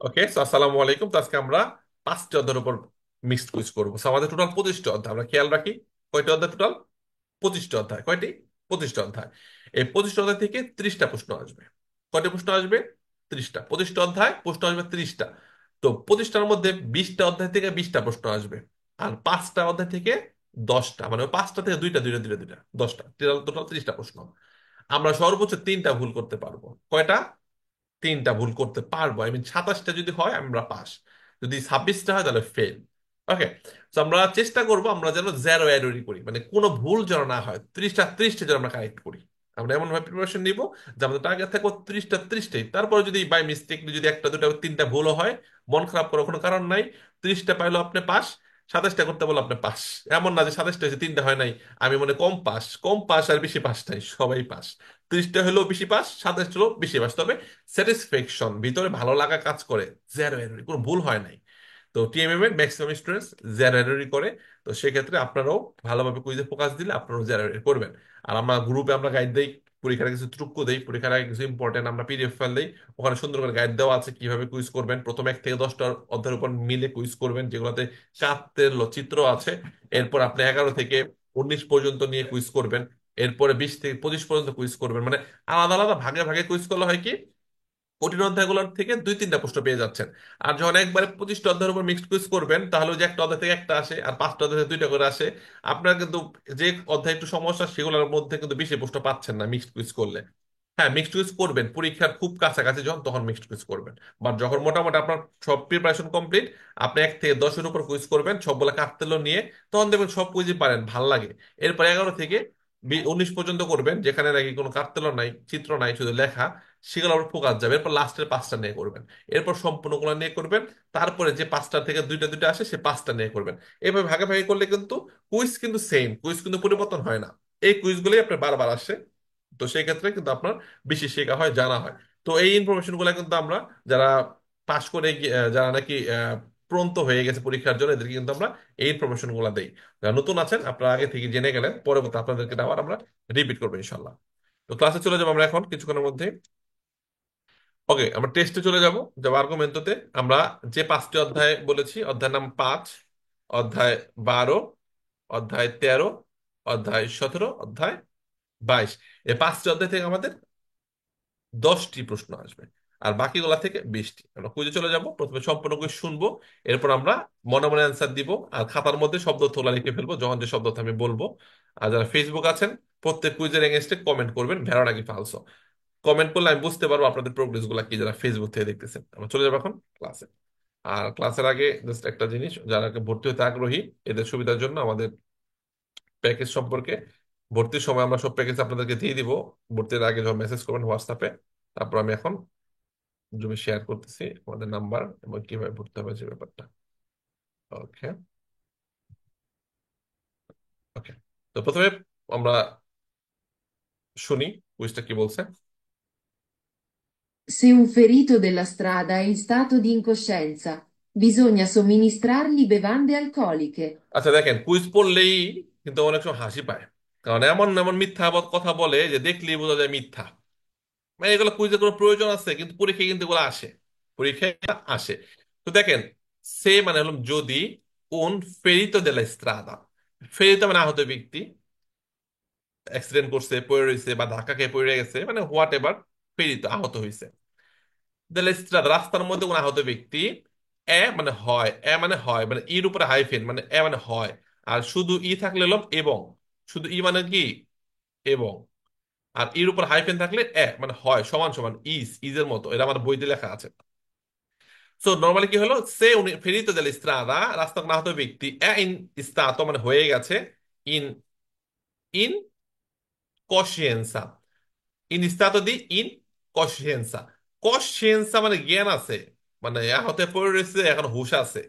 ওকে, আসসালামু আলাইকুম। তো আজকে আমরা 5টি অধ্যায়ের উপর মিক্সড কুইজ করবো। So, আমাদের টোটাল 25টি অধ্যায়। আমরা খেয়াল রাখি কয়টি অধ্যায় টোটাল? 25টি অধ্যায়। কয়টি? 25টি অধ্যায়। এই 25টি অধ্যায় থেকে 30টা প্রশ্ন আসবে। কয়টি প্রশ্ন আসবে? 30টা। 25টি অধ্যায়, প্রশ্ন আসবে 30টা। তো 25টার মধ্যে 20টা অধ্যায় থেকে 20টা প্রশ্ন আসবে। আর 5টা অধ্যায় থেকে 10টা, মানে ওই 5টা থেকে দুইটা দুইটা দুইটা দুইটা 10টা, টোটাল 30টা প্রশ্ন। আমরা সর্বোচ্চ 3টা ভুল করতে পারবো। কয়টা? 3টা ভুল করতে পারবো। 27টা যদি হয় আমরা পাস, যদি 26টা হয় তাহলে ফেল। ওকে। তো আমরা চেষ্টা করব আমরা যেন জেরো এররই করি, মানে কোনো ভুল যেন না হয়। 30টা যেন আমরা কারেক্ট করি। আমরা এমন ভাবে প্রিপারেশন নিব যে আমাদের টার্গেট থাকবো 30টাই। তারপরে যদি বাই মিস্টেক যদি একটা দুটা তিনটা ভুলও হয়, মন খারাপ করার কোনো কারণ নাই। 30টা পাইলো আপনি পাস, 27টা করতে বলো আপনি পাস। এমন না যে 27টা হয়েছে তিনটা হয় নাই, আমি মনে কম পাস। কম পাস আর বেশি পাস নাই, সবাই পাস। 30টা হলেও বেশি পাস, 27টা হলেও বেশি পাস। তবে স্যাটিসফ্যাকশন, ভিতরে ভালো লাগা কাজ করে। জেরো এরর, কোনো ভুল হয় নাই। তো টিএমএম এর ম্যাক্সিমাম স্টুডেন্টস জেরো এররই করে। তো সেক্ষেত্রে আপনারাও ভালোভাবে কুইজে ফোকাস দিলে আপনারাও জেরো এরর করবেন। আর আমরা গ্রুপে আমরা গাইড দেই, পরীক্ষার কিছু ট্রুকও দেই, পরীক্ষার আগে কিছু ইম্পর্টেন্ট আমরা পিডিএফ ফাইল দেই। ওখানে সুন্দর করে গাইড দেওয়া আছে কিভাবে কুইজ করবেন। প্রথম 1 থেকে 10টা অধ্যায়ের উপর মিলে কুইজ করবেন, যেগুলোতে চার্টের চিত্র আছে। এরপর আপনি 11 থেকে 19 পর্যন্ত নিয়ে কুইজ করবেন। এরপরে 20 থেকে 25 পর্যন্ত কুইজ করবেন। মানে আলাদা আলাদা ভাগে ভাগে কুইজ করলে হয় কি, কঠিন অধ্যায়গুলোর থেকে 2-3টা প্রশ্ন পেয়ে যাচ্ছেন। আর যখন একবারে 25টা অধ্যায়ের উপর মিক্সড কুইজ করবেন, তাহলে ওই যে একটা অধ্যায় থেকে একটা আসে আর 5টা অধ্যায় থেকে 2টা করে আসে। আপনার কিন্তু যে অধ্যায় একটু সমস্যা সেগুলোর মধ্যে কিন্তু বেশি প্রশ্ন পাচ্ছেন না মিক্সড কুইজ করলে। হ্যাঁ, মিক্সড কুইজ করবেন পরীক্ষার খুব কাছাকাছি যখন, তখন মিক্সড কুইজ করবেন। বাট যখন মোটামুটি আপনার সব প্রিপারেশন কমপ্লিট, আপনি 1 থেকে 10-এর উপর কুইজ করবেন সবগুলা কাটতেলো নিয়ে, তখন দেখবেন সব কুইজই পারেন, ভাল লাগে। এরপর 11 থেকে 19 পর্যন্ত করবেন, যেখানে নাকি কোনো কাটতেলো নাই, চিত্র নাই, শুধু লেখা। সেগুলো আবার ফোকাস যাবে। এরপর লাস্টের 5টা নিয়ে করবেন। এরপর সম্পূর্ণগুলো নিয়ে করবেন। তারপরে যে 5টা থেকে দুইটা দুইটা আসে সে 5টা নিয়ে করবেন। এভাবে ভাগে ভাগে করলে কিন্তু কুইজ কিন্তু সেম, কুইজ কিন্তু পরিবর্তন হয় না। এই কুইজগুলোই আপনার বারবার আসে। তো সেই ক্ষেত্রে কিন্তু আপনার বেশি শেখা হয়, জানা হয়। তো এই ইনফরমেশন গুলো কিন্তু আমরা যারা পাশ করে যারা নাকি প্রন্ত হয়ে গেছে পরীক্ষার জন্য, এদেরকে কিন্তু আমরা এই ইনফরমেশন গুলা দেই। যারা নতুন আছেন আপনারা আগে থেকে জেনে গেলেন, পরবর্তী আপনাদেরকে আবার আমরা রিপিট করবো ইনশাল্লাহ। তো ক্লাসে চলে যাবো আমরা এখন কিছুক্ষণের মধ্যে। ওকে, আমরা টেস্টে চলে যাব। যাব আর্গুমেন্টতে। আমরা যে 5টি অধ্যায় বলেছি, অধ্যায় নাম 5, অধ্যায় 12, অধ্যায় 13, অধ্যায় 17, অধ্যায় 22, এই 5টি অধ্যায় থেকে আমাদের 10টি প্রশ্ন আসবে। আর বাকিগুলা থেকে 20টি। আমরা কুইজে চলে যাব। প্রথমে সম্পূর্ণ কুইজ শুনবো, এরপর আমরা মনে মনে অ্যান্সার দিব। আর খাতার মধ্যে শব্দ তোলা লিখে ফেলবো যখন যে শব্দ আমি বলবো। আর যারা ফেসবুক আছেন, প্রত্যেক কুইজের এগেনস্টে কমেন্ট করবেন, ভেড়া নাকি ফালসো। কমেন্ট করলে আমি বুঝতে পারবো আপনাদের প্রোগ্রেস গুলা কি, যারা ফেসবুক থেকে দেখতেছেন। আমরা চলে যাবো এখন ক্লাসে। আর ক্লাসের আগে জাস্ট একটা জিনিস, যারা ভর্তি হতে আগ্রহী, এদের সুবিধার জন্য আমাদের প্যাকেজ সম্পর্কে, ভর্তির সময় আমরা সব প্যাকেজ আপনাদেরকে দিয়ে দিব। ভর্তির আগে যখন মেসেজ করবেন হোয়াটসঅ্যাপে, তারপর আমি এখন জুমে শেয়ার করতেছি আমাদের নাম্বার এবং কিভাবে ভর্তি হবে যে ব্যাপারটা। ওকে। ওকে। তো প্রথমে আমরা শুনি কুইজটা কি বলছে। Se un ferito della strada è in stato di incoscienza, bisogna somministrargli bevande alcoliche. আচ্ছা দেখেন, কুইজ পড়লেই কিন্তু অনেক সময় হাসি পায়। কারণ এমন এমন মিথ্যা কথা বলে যে দেখলেই বোঝা যায় মিথ্যা। মানে এগুলো কুইজের কোনো প্রয়োজন আছে? কিন্তু পরীক্ষায় কিন্তু এগুলো আসে, পরীক্ষায় আসে। তো দেখেন, সে মানে হলো যদি, কোন ফেরিতো দেলা স্ত্রাদা, ফেরিতো মানে আহত ব্যক্তি, অ্যাক্সিডেন্ট করছে, পড়ে রয়েছে বা ধাক্কা খেয়ে পড়ে গেছে, মানে হোয়াট এভার, ফেরিতো আহত হয়েছে। দেলা স্ত্রাদা রাস্তার মধ্যে কোন আহত ব্যক্তি। এ মানে হয়, এ মানে হয়, মানে ইর উপরে হাইফেন, মানে এ মানে হয়। আর শুধু ই থাকলে হলো এবং, শুধু ই মানে কি এবং। আর ইর উপর হাইফেন থাকলে এ মানে হয়, সমান সমান, ইজের মতো। এটা আমার বইতে লেখা আছে। সো নর্মালি কি হলো, সে উনি ফেরিতো দেল স্ত্রাদা, রাস্তা না হতো ব্যক্তি, এ ইন স্তাতো মানে হয়ে গেছে, ইন ইন কশিয়েন্সা, ইন স্তাতো দি ইন কশিয়েন্সা। কশিয়েন্সা মানে জ্ঞান আছে, মানে হতে পড়ে রয়েছে, এখন হুঁশ আছে।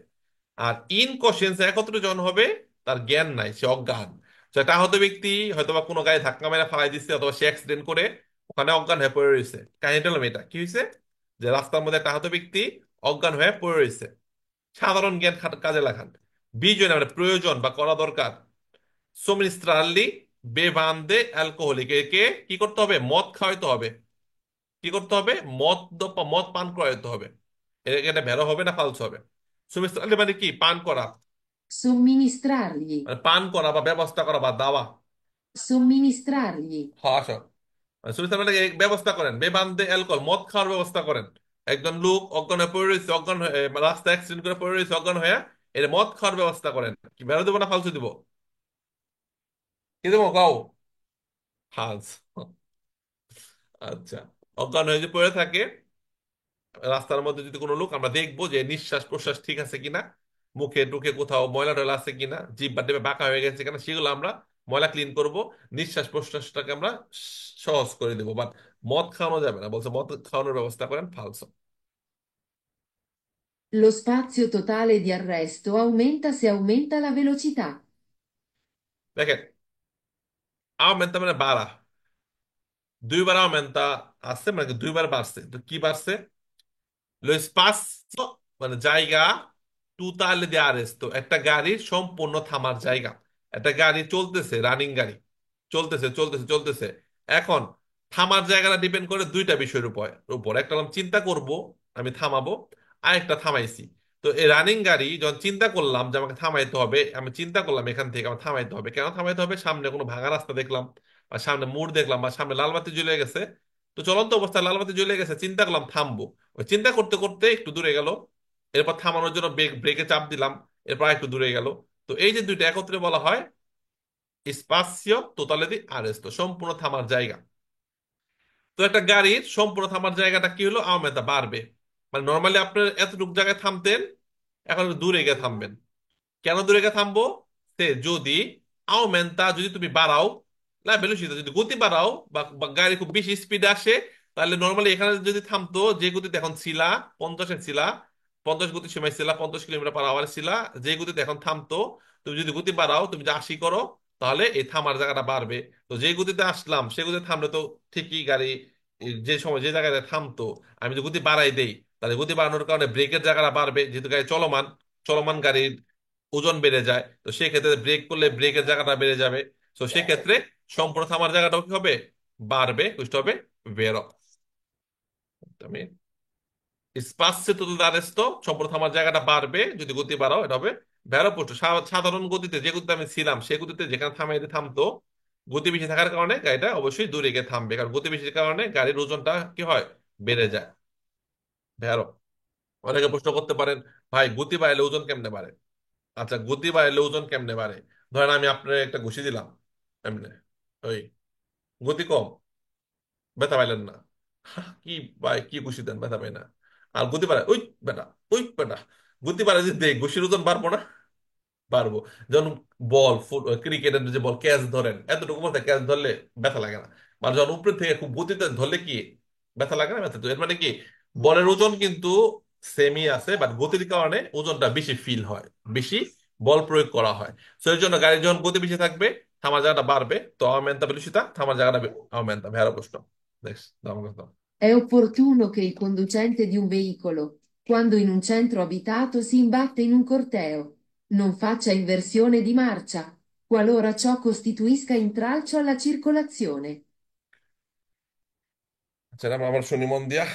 আর ইন কশিয়েন্সা একত্রে যখন হবে, তার জ্ঞান নাই, সে অজ্ঞান। তো একটা আহত ব্যক্তি হয়তো বা কোনো গাড়ি ধাক্কা মেরে ফালাই দিচ্ছে, অথবা সে অ্যাক্সিডেন্ট করে ওখানে অজ্ঞান হয়ে পড়ে রয়েছে। কাহিনীটা হলো এটা কি হয়েছে, যে রাস্তার মধ্যে একটা আহত ব্যক্তি অজ্ঞান হয়ে পড়ে রয়েছে। সাধারণ জ্ঞান কাজে লাগান। বিজয় মানে প্রয়োজন বা করা দরকার। সুমিনিস্ট্রালি বেভান্দে অ্যালকোহলিক, একে কি করতে হবে? মদ খাওয়াইতে হবে। কি করতে হবে? মদ পান করাইতে হবে। এটা ভেরো হবে না ফালস হবে? সুমিস্ত্রালি মানে কি? পান করা। somministrargli, মানে পান করা বা ব্যবস্থা করা বা দেওয়া। somministrargli, হ্যাঁ আসো। মানে সুমিস্ত্রালি মানে ব্যবস্থা করেন, বেবান্দে অ্যালকোহল মদ খাওয়ার ব্যবস্থা করেন। একজন লোক অজ্ঞান হয়ে পড়ে রয়েছে, অজ্ঞান হয়ে রাস্তায় অ্যাক্সিডেন্ট করে পড়ে রয়েছে অজ্ঞান হয়ে, এটা মদ খাওয়ার ব্যবস্থা করেন। কি ভেরো দেবো না ফালসু দিব? কি দেবো কাও? ফালস। আচ্ছা। অজ্ঞান হয়ে যে পড়ে থাকে রাস্তার মধ্যে যদি কোনো লোক, আমরা দেখবো যে নিঃশ্বাস প্রশ্বাস ঠিক আছে কিনা, মুখে টুকে কোথাও ময়লা টয়লা আছে কিনা, জিভ বা টেপে বাঁকা হয়ে গেছে কিনা, সেগুলো আমরা ময়লা ক্লিন করব। নিঃশ্বাস প্রশ্বাসটাকে আমরা সহজ করে দেবো। বাট মদ খাওয়ানো যাবে না, বলছে মদ খাওয়ানোর ব্যবস্থা করেন, ফালসো। lo spazio totale di arresto aumenta se aumenta la velocità. দেখেন, আওমেন্তা মানে বাড়া। দুইবার আওমেন্তা আছে মানে কি দুইবার বাড়ছে, তো কি বাড়ছে? লো স্পাসিও মানে জায়গা, টুতালে de arresto একটা গাড়ির সম্পূর্ণ থামার জায়গা। একটা গাড়ি চলতেছে, রানিং গাড়ি চলতেছে চলতেছে চলতেছে। এখন থামার জায়গাটা ডিপেন্ড করে দুইটা বিষয়ের উপর উপর একটা হলাম চিন্তা করব আমি থামাবো, আর একটা থামাইছি। তো এই রানিং গাড়ি যখন চিন্তা করলাম যে আমাকে থামাইতে হবে, আমি চিন্তা করলাম এখান থেকে আমার থামাইতে হবে, কেন থামাইতে হবে? সামনে কোনো ভাঙা রাস্তা দেখলাম, বা সামনে মোড় দেখলাম, বা সামনে লাল বাতি জ্বলে গেছে। তো চলন্ত অবস্থায় লাল বাতি জ্বলে গেছে, চিন্তা করলাম থামবো। ওই চিন্তা করতে করতে একটু দূরে গেল, এরপর থামানোর জন্য ব্রেকে চাপ দিলাম, এরপর একটু দূরে গেল। তো এই যে দুইটা একত্রে বলা হয় স্পাসিও তোতালে দি আরেস্তো, সম্পূর্ণ থামার জায়গা। তো একটা গাড়ির সম্পূর্ণ থামার জায়গাটা কি হলো? আওমেদা বাড়বে। মানে নর্মালি আপনার এতটুকু জায়গায় থামতেন, এখন একটু দূরে গিয়ে থামবেন। কেন দূরে গিয়ে থামবো? সে যদি আউমেন্তা যদি তুমি বাড়াও, না ভেলোসিটি যদি গতি বাড়াও, বা গাড়ি খুব বেশি স্পিডে আসে, তাহলে নর্মালি এখানে যদি থামতো, যে গতিতে এখন ছিলা 50-এ ছিলা, 50 গতির সময় ছিলা, 50 কিলোমিটার পার আওয়ার ছিলা, যে গতিতে এখন থামতো, তুমি যদি গতি বাড়াও, তুমি যদি 80 করো, তাহলে এই থামার জায়গাটা বাড়বে। তো যে গতিতে আসলাম সে গতিতে থামলে তো ঠিকই গাড়ি যে সময় যে জায়গায় থামতো, আমি যদি গতি বাড়াই দেই, তাহলে গতি বাড়ানোর কারণে ব্রেকের জায়গাটা বাড়বে, যেহেতু গাড়ি চলমান, চলমান গাড়ির ওজন বেড়ে যায়, তো সেক্ষেত্রে ব্রেক করলে ব্রেকের জায়গাটা বেড়ে যাবে। তো সেক্ষেত্রে সম্পূর্ণ থামার জায়গাটাও কি হবে? বাড়বে, কুষ্ট হবে বেরো। আমি স্পাসে তো দাঁড়াস্ত, সম্পূর্ণ থামার জায়গাটা বাড়বে যদি গতি বাড়াও, এটা হবে ভেরো পুষ্ট। সাধারণ গতিতে যে গতিতে আমি ছিলাম সেই গতিতে যেখানে থামাইতে থামতো, গতি বেশি থাকার কারণে গাড়িটা অবশ্যই দূরে গিয়ে থামবে, কারণ গতি বেশির কারণে গাড়ির ওজনটা কি হয়? বেড়ে যায়। ভেরো। অনেকে প্রশ্ন করতে পারেন, ভাই গতি বাড়লে ওজন কেমনে বাড়ে? আচ্ছা, গতি বাড়লে ওজন কেমনে বাড়ে? ধরেন আমি আপনার একটা ঘুষি দিলাম এমনি, ওই গতি কম, ব্যথা পাইলেন না। কি ভাই, কি ঘুষি দেন, ব্যথা পাই না। আর গতি বাড়ায়, ওই বেটা, ওই বেটা, গতি বাড়ায় যদি দেখ ঘুষির ওজন বাড়বো না? পারবো। যেমন বল, ক্রিকেটের যে বল ক্যাচ ধরেন, এতটুকু মধ্যে ক্যাচ ধরলে ব্যথা লাগে না। মানে যখন উপরে থেকে খুব গতিতে ধরলে কি ব্যথা লাগে না? ব্যথা তো এর মানে কি, বলের ওজন কিন্তু সেমই আছে, বাট গতির কারণে ওজনটা বেশি ফিল হয়, বেশি বল প্রয়োগ করা হয়। তো এর জন্য গাড়ির যখন গতি বেশি থাকবে, থামার জায়গাটা বাড়বে, তো আমেন্তা ভেলোসিটা, থামার জায়গাটা আমেন্তা ভেড়া প্রশ্ন। দেখ দাম কত? È opportuno che il conducente di un veicolo, quando in un centro abitato si imbatte in un corteo, non faccia inversione di marcia, qualora ciò costituisca intralcio alla circolazione. আচ্ছা, এটা আমার শুনি মন দিয়া।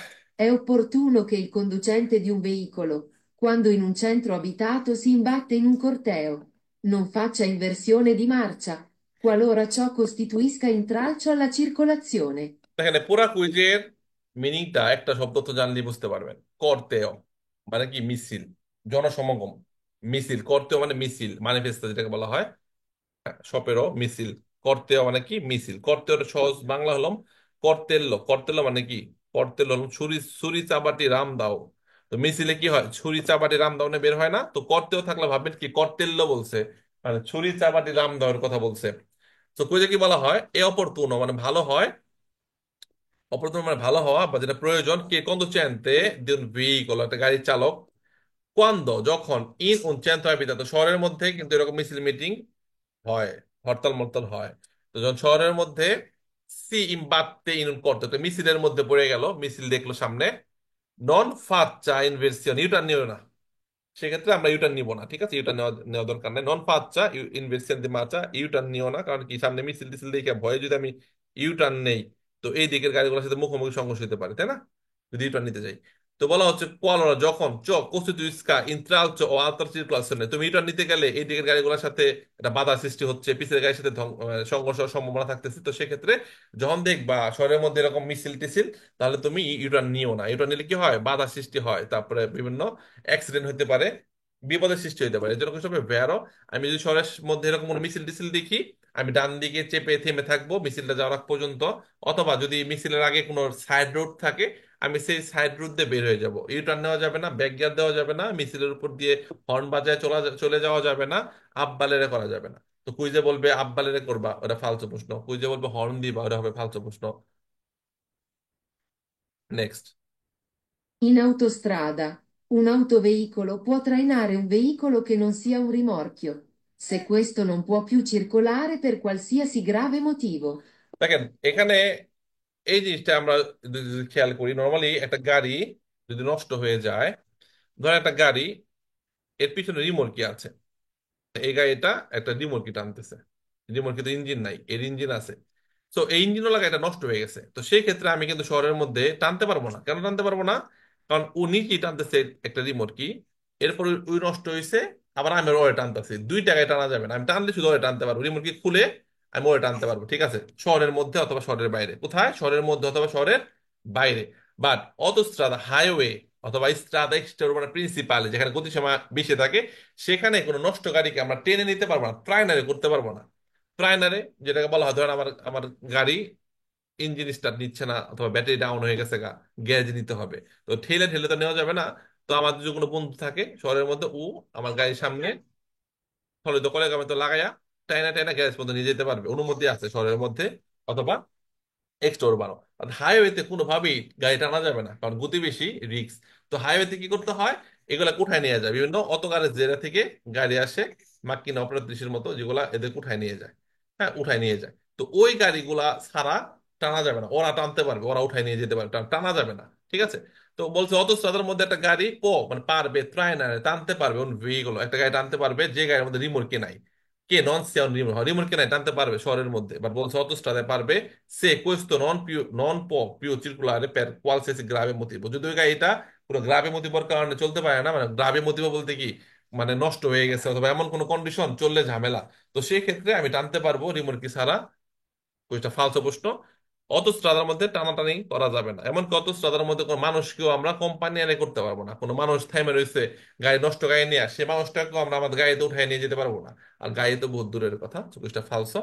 È opportuno che il conducente di un veicolo, quando in un centro abitato si imbatte in un corteo, non faccia inversione di marcia, qualora ciò costituisca intralcio alla circolazione. এখানে পুরা কুইজের মিনিংটা একটা শব্দ তো জানলেই বুঝতে পারবেন, কর্তেয়। মানে কি? মিছিল, জনসমাগম। মিছিল, কর্তেয় মানে মিছিল, ম্যানিফেস্টো যেটাকে বলা হয়, সপেরও মিছিল। কর্তেয় মানে কি? মিছিল। কর্তেয় সহজ বাংলা হলাম কর্তেল্য। কর্তেল্য মানে কি? কর্তেল্য হলাম ছুরি, ছুরি চাবাটি রাম দাও। তো মিছিলে কি হয়? ছুরি চাবাটি রাম দাও না বের হয় না? তো কর্তেয় থাকলে ভাববেন কি কর্তেল্য বলছে, মানে ছুরি চাবাটি রাম দাওয়ের কথা বলছে। তো কুইজে কি বলা হয়? এ অপরতুন মানে ভালো হয়, অপরতুন মানে ভালো হওয়া বা যেটা প্রয়োজন, কে conducente di un veicolo একটা গাড়ির চালক, কোয়ান্দো যখন, ইন উন চেন্তো abitato শহরের মধ্যে কিন্তু এরকম মিছিল মিটিং হয়, হরতাল মরতাল হয়। তো যখন শহরের মধ্যে সি ইমবাত্তে ইন উন করতে, তো মিছিলের মধ্যে পড়ে গেল, মিছিল দেখলো সামনে, নন ফাচ্চা ইনভার্সিয়ন ইউটার্ন নিও না, সেক্ষেত্রে আমরা ইউটার্ন নিব না, ঠিক আছে? ইউটার্ন নেওয়া নেওয়া দরকার নেই। নন ফাচ্চা ইনভার্সিয়ন দি মাচা, ইউটার্ন নিও না, কারণ কি সামনে মিছিল টিছিল দেখে ভয়ে যদি আমি ইউটার্ন নেই, তো এই দিকের গাড়িগুলোর সাথে মুখোমুখি সংঘর্ষ হতে পারে, তাই না? যদি ইউটার্ন নিতে যাই। তো বলা হচ্ছে qualora যখন ciò costituisca intralcio o altra circolazione, তুমি ইউটার্ন নিতে গেলে এই দিকের গাড়িগুলোর সাথে একটা বাধা সৃষ্টি হচ্ছে, পিছের গাড়ির সাথে সংঘর্ষ হওয়ার সম্ভাবনা থাকতেছে, তো সেক্ষেত্রে যখন দেখবা শহরের মধ্যে এরকম মিছিল টিছিল, তাহলে তুমি ইউটার্ন নিও না। ইউটার্ন নিলে কি হয়, বাধা সৃষ্টি হয়, তারপরে বিভিন্ন অ্যাক্সিডেন্ট হতে পারে, বিপদের সৃষ্টি হতে পারে। এই জন্য সবাই ভেরো, আমি যদি শহরের মধ্যে এরকম কোনো মিছিল টিছিল দেখি, আমি ডান দিকে চেপে থেমে থাকবো মিছিলটা যাওয়ার আগ পর্যন্ত, অথবা যদি মিছিলের আগে কোনো সাইড রোড থাকে, আমি সেই সাইড রুট দিয়ে বের হয়ে যাব। ইউটার্ন নেওয়া যাবে না, ব্যাক গিয়ার দেওয়া যাবে না, মিছিলের উপর দিয়ে হর্ন বাজায় চলে যাওয়া যাবে না, আপ বালেরে করা যাবে না। তো কুইজে বলবে আপ বালেরে করবা, ওটা ফালতু প্রশ্ন। কুইজে বলবে হর্ন দিবা, ওটা হবে ফালতু প্রশ্ন। Next. In autostrada, un autoveicolo può trainare un veicolo che non sia un rimorchio, se questo non può più circolare per qualsiasi grave motivo. দেখেন এখানে এই জিনিসটা আমরা যদি খেয়াল করি, নর্মালি একটা গাড়ি যদি নষ্ট হয়ে যায়, ধর একটা গাড়ি, এর পিছনে রিমোট আছে, এই গাড়িটা একটা রিমোটকে টানতেছে, রিমোটকে তো ইঞ্জিন নাই, এর ইঞ্জিন আছে। তো এই ইঞ্জিন ওলা গাড়িটা নষ্ট হয়ে গেছে, তো সেই ক্ষেত্রে আমি কিন্তু শহরের মধ্যে টানতে পারবো না। কেন টানতে পারবো না? কারণ ও নিজেই টানতেছে একটা রিমোট কি, এরপর ওই নষ্ট হয়েছে, আবার আমি ওরে টানতেছি, দুই টাকায় টানা যাবে না। আমি টানলে শুধু ওরে টানতে পারবো, রিমোট কি খুলে আমি ওরে টানতে পারবো, ঠিক আছে, শহরের মধ্যে অথবা শহরের বাইরে। কোথায়? শহরের মধ্যে অথবা শহরের বাইরে। বাট অটোস্ট্রাদা, হাইওয়ে অথবা স্ট্রাদা এক্সটেরোর প্রিন্সিপালে, যেখানে গতিসীমা বেশি থাকে, সেখানে কোনো নষ্ট গাড়িকে আমরা টেনে নিতে পারবো না, ট্রাইনারে করতে পারবো না। ট্রাইনারে যেটাকে বলা হয়, ধরেন আমার আমার গাড়ি ইঞ্জিন স্টার্ট নিচ্ছে না, অথবা ব্যাটারি ডাউন হয়ে গেছে গা, গ্যারেজে নিতে হবে, তো ঠেলে ঠেলে তো নেওয়া যাবে না। তো আমাদের যদি কোনো বন্ধু থাকে শহরের মধ্যে, ও আমার গাড়ির সামনে ফলে তো কলে তো লাগাইয়া টাইনা টাইনা গ্যারেজ পর্যন্ত নিয়ে যেতে পারবে, অনুমতি আছে শহরের মধ্যে অথবা এক্সটোর বারো। আর হাইওয়েতে কোনোভাবেই গাড়ি টানা যাবে না, কারণ গতি বেশি, রিক্স। তো হাইওয়েতে কি করতে হয়, এগুলা উঠায় নিয়ে যায়, বিভিন্ন অটোকারের জেরা থেকে গাড়ি আসে, মাক্কিনা অপারেটরিসের মতো, যেগুলা এদের উঠায় নিয়ে যায়। হ্যাঁ, উঠায় নিয়ে যায়। তো ওই গাড়িগুলা ছাড়া টানা যাবে না, ওরা টানতে পারবে, ওরা উঠায় নিয়ে যেতে পারবে, টানা যাবে না, ঠিক আছে। তো বলছে অথচ তাদের মধ্যে একটা গাড়ি মানে পারবে, ট্রাইনারে টানতে পারবে, ওন ভেহিকল একটা গাড়ি টানতে পারবে যে গাড়ির মধ্যে রিমোট কে নাই, কে নন সিয়ান রিমোট, রিমোট কে নাই, টানতে পারবে শহরের মধ্যে। বাট বলছে অথচ পারবে, se questo non può più circolare per qualsiasi grave motivo, যদি ওই গাড়িটা কোনো গ্রাভে মোটিভের কারণে চলতে পারে না, মানে গ্রাভে মোটিভ বলতে কি, মানে নষ্ট হয়ে গেছে অথবা এমন কোনো কন্ডিশন চললে ঝামেলা, তো সেই ক্ষেত্রে আমি টানতে পারবো রিমোট কি ছাড়া। ওইটা ফালতু প্রশ্ন। অটোস্ট্রাদার মধ্যে টানাটানি করা যাবে না, এমনকি অটোস্ট্রাদার মধ্যে কোনো মানুষকেও আমরা কোম্পানি এনে করতে পারবো না। কোনো মানুষ থেমে রয়েছে গাড়ি, নষ্ট গাড়ি নিয়ে, সে মানুষটাকেও আমরা আমাদের গাড়িতে উঠাই নিয়ে যেতে পারবো না। আর গাড়ি তো বহুত দূরের কথা, চব্বিশটা ফালসো।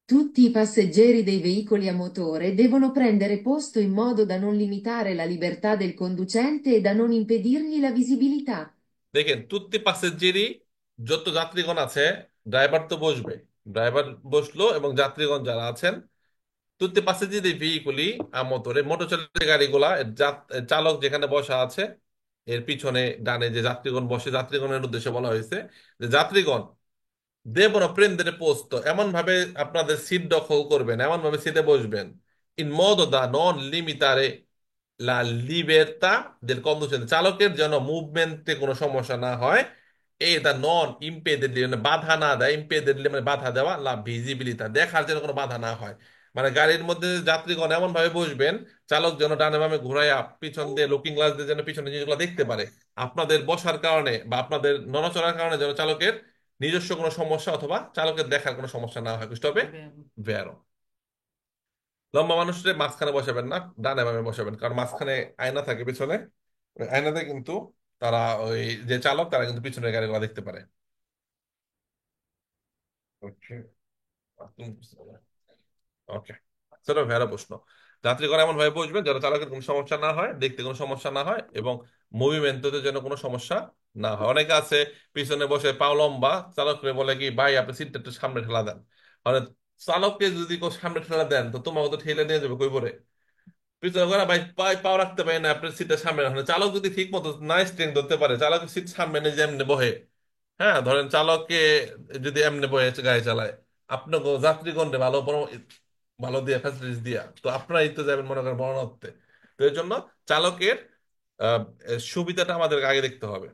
Tutti i passeggeri dei veicoli a motore devono prendere posto in modo da non limitare la libertà del conducente e da non impedirgli la visibilità. দেখেন তুত্তি পাসেঞ্জারি, যত যাত্রীগণ আছে, ড্রাইভার তো বসবে, ড্রাইভার বসলো এবং যাত্রীগণ যারা আছেন, তুত্তি পাসেঞ্জারি ভেহিকুলি আমতরে মোটর চালিত গাড়িগুলা, চালক যেখানে বসা আছে, এর পিছনে ডানে যে যাত্রীগণ বসে, যাত্রীগণের উদ্দেশ্যে বলা হয়েছে যে যাত্রীগণ দেবনো prendere posto, এমন ভাবে আপনাদের সিট দখল করবেন, এমন ভাবে সিটে বসবেন, in modo da non limitare la libertà del conducente, চালকের যেন মুভমেন্টে কোনো সমস্যা না হয়। এই দা নন ইম্পেডেডলি, মানে বাধা না দেয়, ইম্পেডেডলি মানে বাধা দেওয়া, লা ভিজিবিলিটা দেখার যেন কোনো বাধা না হয়। মানে গাড়ির মধ্যে যাত্রীগণ এমন ভাবে বসবেন, চালক যেন ডানে বামে ঘুরাইয়া পিছন দিয়ে লুকিং গ্লাস দিয়ে যেন পিছনে জিনিসগুলো দেখতে পারে। আপনাদের বসার কারণে বা আপনাদের নড়াচড়ার কারণে যেন চালকের নিজস্ব কোনো সমস্যা অথবা চালকের দেখার কোনো সমস্যা না হয়, বুঝতে হবে। ভেরো। লম্বা মানুষের মাঝখানে বসাবেন না, ডানে বামে বসাবেন, কারণ মাঝখানে আয়না থাকে পিছনে, ওই আয়নাতে কিন্তু তারা, ওই যে চালক, তারা কিন্তু পিছনের গাড়িগুলো দেখতে পারে। ওকে, সেটা ভেড়া প্রশ্ন। যাত্রীগণ এমন ভাবে বসবেন যেন চালকের কোনো সমস্যা না হয়, দেখতে কোনো সমস্যা না হয়, এবং মুভমেন্টতে যেন কোনো সমস্যা না হয়। অনেকে আছে পিছনে বসে পাও লম্বা, চালককে বলে কি, ভাই আপনি সিটটা একটু সামনে ঠেলা দেন। মানে চালককে যদি কেউ সামনে ঠেলা দেন, তো তোমাকে তো ঠেলে নিয়ে যাবে কই করে, পিছনে করে ভাই পায়ে পাও রাখতে পারে না, আপনার সিটের সামনে রাখেন। চালক যদি ঠিক মতো না স্ট্রেং ধরতে পারে, চালক সিট সামনে নিয়ে যে এমনি বহে, হ্যাঁ ধরেন চালককে যদি এমনি বহে গাড়ি চালায়, আপনাকে যাত্রীগণকে ভালো দিয়ে ফ্যাসিলিটিস দিয়া, তো আপনারাই তো যাবেন মনে করেন বর্ণার্থে। তো এর জন্য চালকের আহ, সুবিধাটা আমাদের আগে দেখতে হবে।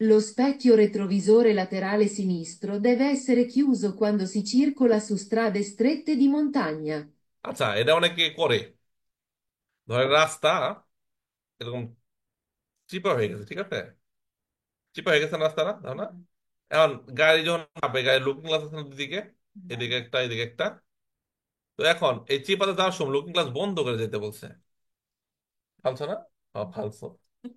Lo specchio retrovisore laterale sinistro deve essere chiuso quando si circola su strade strette di montagna. আচ্ছা, এটা অনেকে করে। ধরে রাস্তা এরকম চিপা হয়ে গেছে, ঠিক আছে, চিপা হয়ে গেছে না রাস্তাটা, তাই না? এখন গাড়ি যখন যাবে, গাড়ি লুকিং গ্লাস আছে না দুদিকে, এদিকে একটা এদিকে একটা। তো এখন এই চিপাতে যাওয়ার সময় লুকিং গ্লাস বন্ধ করে যেতে বলছে। ফালছো না? ফালছো।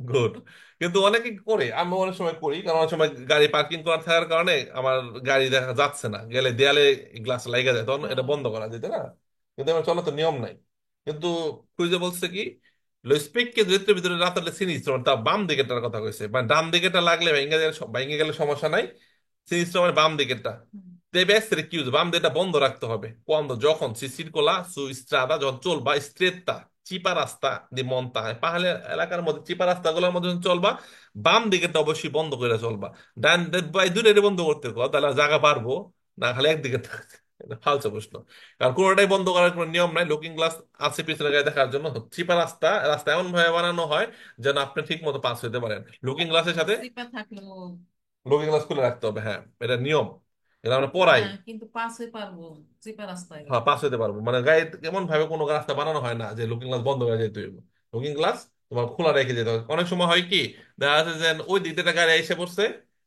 গুড। কিন্তু অনেকে করে, আমি অনেক সময় করি, কারণ অনেক সময় গাড়ি পার্কিং করা থাকার কারণে আমার গাড়ি দেখা যাচ্ছে না, গেলে দেয়ালে গ্লাস লাগা যায়, তখন এটা বন্ধ করা যেত না। কিন্তু আমার চলো তো নিয়ম নাই। কিন্তু খুঁজে বলছে কি, স্পিককে ভিতরে ভিতরে রাতালে সিনিস্টার তা বাম দিকেটার কথা কইছে, মানে ডান দিকেটা লাগলে ভেঙে গেলে সমস্যা নাই, সিনিস্টার মানে বাম দিকেরটা। deve essere chiuso, বাম দিকটা বন্ধ রাখতে হবে quando যখন si circola su strada, যখন চলবা stretta চিপা রাস্তা দি montagne, পাহাড়ি এলাকার মধ্যে চিপা রাস্তাগুলোর মধ্যে যখন চলবা, বাম দিকেরটা অবশ্যই বন্ধ করে চলবা। ডান বাই দুটোই বন্ধ করতে কো, তাহলে জায়গা পারবো না, খালি একদিকে থাকতে। এটা ফালতু প্রশ্ন। কারণ কোনোটাই বন্ধ করার কোনো নিয়ম নাই, লুকিং গ্লাস আছে পিছনে গাড়ি দেখার জন্য। চিপা রাস্তা, রাস্তা এমন ভাবে বানানো হয় যেন আপনি ঠিক মতো পাস হইতে পারেন লুকিং গ্লাসের সাথে। সিপা থাকলেও লুকিং গ্লাস খুলে রাখতে হবে, হ্যাঁ, এটা নিয়ম, এটা আমরা পড়াই। হ্যাঁ, কিন্তু পাস হয়ে পারবো সিপা রাস্তায় হ্যাঁ, গেলে। পাস হইতে পারবো, মানে গাড়ি এমন ভাবে কোনো রাস্তা বানানো হয় না যে লুকিং গ্লাস বন্ধ করে যেতে হইব। লুকিং গ্লাস তোমার খোলা রেখে যেতে হবে। অনেক সময় হয় কি, দেখা যাচ্ছে যে ওই দিক দিয়ে একটা গাড়ি এসে পড়ছে,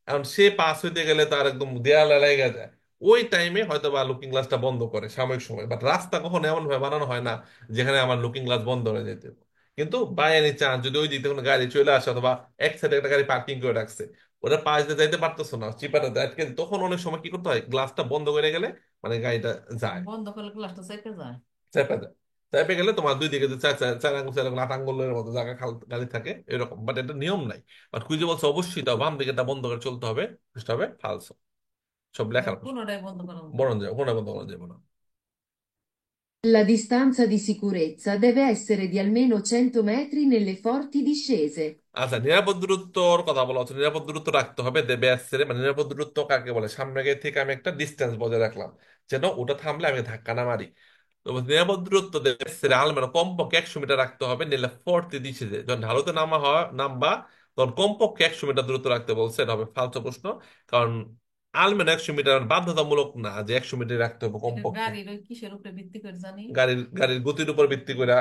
এখন সে পাস হইতে গেলে তার একদম দেয়ালে লেগে যায়, ওই টাইমে হয়তো বা লুকিং গ্লাসটা বন্ধ করে সাময়িক সময়। বাট রাস্তা কখনো এমন ভাবে বানানো হয় না যেখানে আমার লুকিং গ্লাস বন্ধ হয়ে যেতে হবে। কিন্তু বাই এনি চান্স যদি ওই দিক থেকে কোনো গাড়ি চলে আসে, অথবা এক সাইডে একটা গাড়ি পার্কিং করে রাখছে, ওটা পাশ দিয়ে যাইতে পারতেছো না, চিপাটা আটকে, তখন অনেক সময় কি করতে হয়, গ্লাসটা বন্ধ করে গেলে মানে গাড়িটা যায়, বন্ধ করলে গ্লাসটা চেপে যায়। চেপে যায়। চেপে গেলে তোমার দুই দিকে যে চার চার চার আঙ্গুল 8 আঙ্গুলের মতো জায়গা গাড়ি থাকে এরকম, বাট এটা নিয়ম নাই। বাট কুইজে বলছে অবশ্যই তাও বাম দিকেটা বন্ধ করে চলতে হবে, বুঝতে হবে ফালসো, সব লেখার প্রশ্ন। কোনোটাই বন্ধ করা বরং যাবে না। যাবে, কোনো বন্ধ করা যাবে না। La distanza di sicurezza deve essere di almeno 100 metri nelle forti discese. আচ্ছা, নিরাপদ দূরত্বর কথা বলা হচ্ছে, নিরাপদ দূরত্ব রাখতে হবে, দেবে আসছে, মানে নিরাপদ দূরত্ব কাকে বলে, সামনে গিয়ে থেকে আমি একটা ডিস্টেন্স বজায় রাখলাম, যেন ওটা থামলে আমি ধাক্কা না মারি। তো নিরাপদ দূরত্ব দেবে আসছে আলমেনো কমপক্ষে 100 মিটার রাখতে হবে, নিলে ফোর্থ দিচ্ছে যে যখন ঢালুতে নামবা, তখন কমপক্ষে 100 মিটার দূরত্ব রাখতে বলছে, এটা হবে ফালতু প্রশ্ন। কারণ আলমেনো 100 মিটার বাধ্যতামূলক না যে 100 মিটার রাখতে হবে এটা কমপক্ষে। গাড়ির ওই কিসের উপরে ভিত্তি করে জানি। গাড়ির গতির উপর ভিত্তি করে,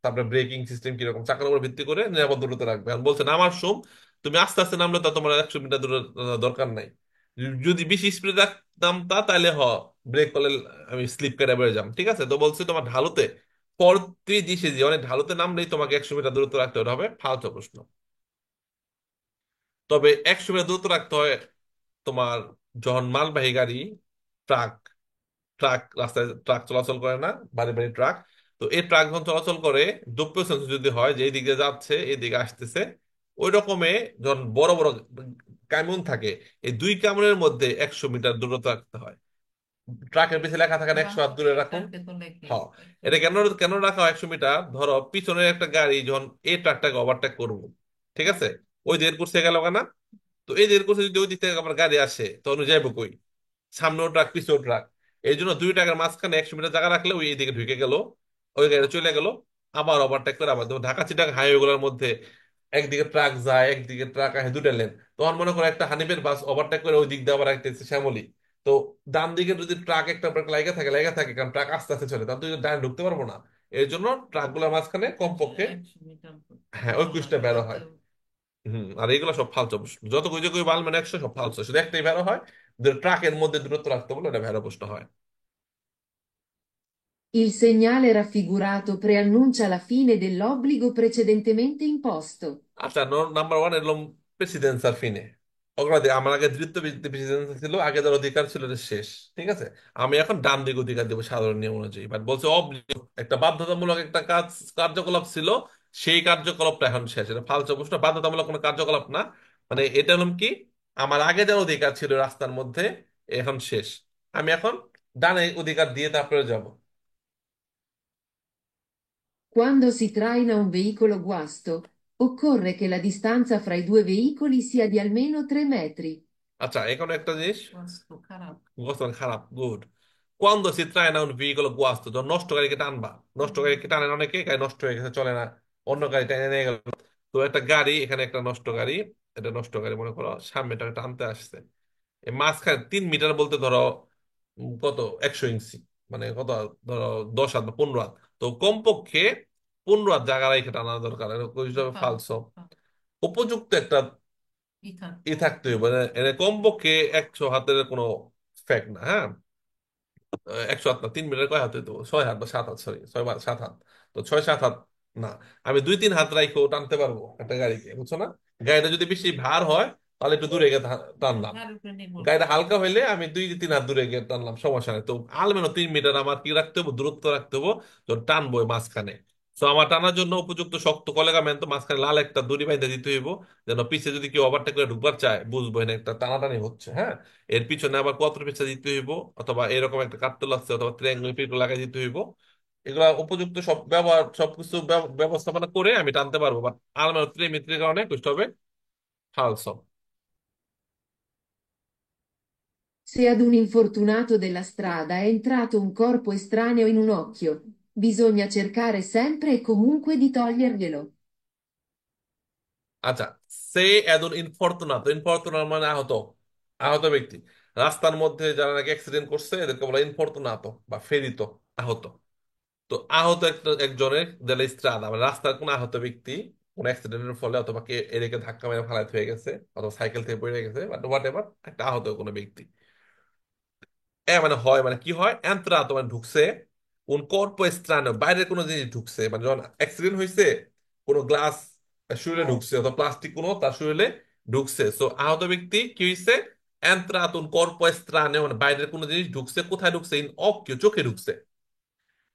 তারপরে ব্রেকিং সিস্টেম কিরকম, চাকার উপর ভিত্তি করে নিরাপদ দূরত্ব রাখবে। আর বলছে নামার সময় তুমি আস্তে আস্তে নামলে তা তোমার 100 মিটার দূর দরকার নাই। যদি বেশি স্পিডে নামতা তাহলে ব্রেক করলে আমি স্লিপ কেটে বেড়ে যাম, ঠিক আছে। তো বলছে তোমার ঢালুতে পরতে দিছে যে অনেক ঢালুতে নামলেই তোমাকে 100 মিটার দূরত্ব রাখতে হবে, ফালতু প্রশ্ন। তবে 100 মিটার দূরত্ব রাখতে হয় তোমার যখন মালবাহী গাড়ি, ট্রাক, রাস্তায় ট্রাক চলাচল করে না, বাড়ি বাড়ি ট্রাক। তো এই ট্রাক যখন চলাচল করে, দ্রব্য সেন্স যদি হয় যে এই দিকে যাচ্ছে এই দিকে আসতেছে, ওই রকমে যখন বড় বড় কামুন থাকে, এই দুই কামুনের মধ্যে 100 মিটার দূরত্ব রাখতে হয়। ট্রাকের পিছে লেখা থাকে 100 হাত দূরে রাখুন। ট্রাকে তো লেখে হ্যাঁ, একশো এটা কেন মিটার কেন রাখা হয় 100 মিটার, ধরো পিছনের একটা গাড়ি যখন এই ট্রাকটাকে ওভারটেক করবো, ঠিক আছে, ওই দেড় করছে গেল না, তো এই দেড় করছে যদি ওই দিক থেকে আবার গাড়ি আসে তখন ও যাইবো কই, সামনেও ট্রাক পিছেও ট্রাক। এই জন্য দুই ট্রাকের মাঝখানে 100 মিটার জায়গা রাখলে ওই দিকে ঢুকে গেল, ওই গাড়ি চলে গেল, আবার ওভারটেক করে আবার। যেমন ঢাকা চিটাগাং হাইওয়ে গুলোর মধ্যে একদিকে ট্রাক যায় একদিকে ট্রাক আসে, দুটা লেন, তখন মনে করো একটা হানিফের বাস ওভারটেক করে ওই দিক দিয়ে আবার একটা শ্যামলী। তো ডান দিকে যদি ট্রাক একটা ব্রেক লাগা থাকে কারণ ট্রাক আস্তে আস্তে চলে, তাহলে তুই ডান ঢুকতে পারবো না। এর জন্য ট্রাক গুলোর মাঝখানে কমপক্ষে, 100 মিটার হ্যাঁ, ওই বড় কুইজটা লাগে বেরো যাতে। হয়। আর এগুলো সব ফালতু প্রশ্ন, যত কুইজে কই বাল মানে 100 সব ফালতু, শুধু একটাই বেরো হয় যে ট্রাকের মধ্যে দূরত্ব রাখতে বলে, এটা ভেড়া প্রশ্ন হয়। Il segnale raffigurato preannuncia la fine dell'obbligo precedentemente imposto. আচ্ছা, নাম্বার 1 এলো প্রেসিডেন্সিয়াল ফিনে, অগ্রাধিকার, আমার আগে দ্বিতীয় প্রেসিডেন্সি ছিল, আগে যার অধিকার ছিল এটা শেষ, ঠিক আছে। আমি এখন ডান দিক অধিকার দেবো সাধারণ নিয়ম অনুযায়ী, বাট বলছে একটা বাধ্যতামূলক একটা কার্যকলাপ ছিল, সেই কার্যকলাপটা এখন শেষ, এটা ফালতু প্রশ্ন, বাধ্যতামূলক কোনো কার্যকলাপ না। মানে এটা হলাম কি, আমার আগে যার অধিকার ছিল রাস্তার মধ্যে এখন শেষ, আমি এখন ডানে অধিকার দিয়ে তারপরে যাব। Quando si traina un veicolo guasto, occorre che la distanza fra i due veicoli sia di almeno 3 metri. আচ্ছা, এখন একটা জিনিস, বাস্তু খারাপ। অবস্থান খারাপ, গুড। কোয়ান্দো সি ট্রায় না un veicolo guasto, যখন নষ্ট গাড়িকে টানবা, নষ্ট গাড়িকে টানে না অনেকে, গাড়ি নষ্ট হয়ে গেছে চলে না, অন্য গাড়ি টেনে নিয়ে গেল। তো একটা গাড়ি, এখানে একটা নষ্ট গাড়ি, এটা নষ্ট গাড়ি মনে করো সামনেটা টানতে আসছে, এই মাঝখানে 3 মিটার বলতে ধরো কত, 100 ইঞ্চি, মানে কত, ধরো 10 হাত বা 15 হাত। তো কমপক্ষে 15 হাত জায়গা রেখে টানা দরকার, ওই হিসাবে ফাল ফালসো। ফাল উপযুক্ত একটা ই ই থাকতো। থাকতে হবে, মানে এর কমপক্ষে 100 হাতের কোনো ফ্যাক্ট না, হ্যাঁ। 100 হাত না, 3 মিটার কয় হাত হইতো, 6 হাত বা 7 হাত, সরি 6 বা 7 হাত। তো 6-7 হাত না, আমি 2-3 হাত রাইখেও টানতে পারবো একটা গাড়িকে, বুঝছো না? গাড়িটা যদি বেশি ভার হয় তাহলে একটু দূরে গিয়ে টানলাম। গাড়ির উপরে নির্ভর গাড়িটা করে। হালকা হইলে আমি 2-3 হাত দূরে গিয়ে টানলাম, সমস্যা নেই। তো আলমেনো 3 মিটার আমার কি রাখতে হবে, দূরত্ব রাখতে হবে, যখন টানবো ওই মাঝখানে। তো আমার টানার জন্য উপযুক্ত শক্ত কলেগা ম্যান, তো মাঝখানে লাল একটা দড়ি বাইন্ধে দিতে হইব, যেন পিছে যদি কেউ ওভারটেক করে ঢুকবার চায় বুঝবো না একটা টানাটানি হচ্ছে, হ্যাঁ। এর পিছনে আবার কত পেঁচা দিতে হইব, অথবা এরকম একটা কাটতে লাগছে, অথবা ট্রায়াঙ্গেল পিটো লাগাই দিতে হইব। এগুলা উপযুক্ত সব ব্যবহার সবকিছু ব্যবস্থাপনা করে আমি টানতে পারবো, বাট আলমেনো 3 মিটারের কারণে কষ্ট হবে ফালসো। Se ad un infortunato della strada è entrato un corpo estraneo in un occhio, bisogna cercare sempre e comunque di toglierglielo. আচ্ছা, সে এদন ইনফরতুনাতো, ইনফরতুনাত মানে আহত, আহত ব্যক্তি। রাস্তার মধ্যে যারা নাকি অ্যাক্সিডেন্ট করছে এদেরকে বলা ইনফরতুনাতো বা ফেরিত, আহত। তো আহত একজনের দেলা স্ত্রাদা, মানে রাস্তার কোন আহত ব্যক্তি কোন অ্যাক্সিডেন্টের ফলে, অথবা কে এদিকে ধাক্কা মেরে ফালাইতে হয়ে গেছে, অথবা সাইকেল থেকে পড়ে গেছে, বাট হোয়াট এভার, একটা আহত কোনো ব্যক্তি। মানে হয়, মানে কি হয়, এন্ত্রাতো মানে ঢুকছে, কোন কর্প স্থানে বাইরের কোনো জিনিস ঢুকছে, মানে যখন অ্যাক্সিডেন্ট হয়েছে কোনো গ্লাস শরীরে ঢুকছে, অথবা প্লাস্টিক কোনো তার শরীরে ঢুকছে। সো আহত ব্যক্তি কি হয়েছে, এন্ত্রাতুন কর্প স্থানে, মানে বাইরের কোনো জিনিস ঢুকছে, কোথায় ঢুকছে, ইন অকিউ, চোখে ঢুকছে।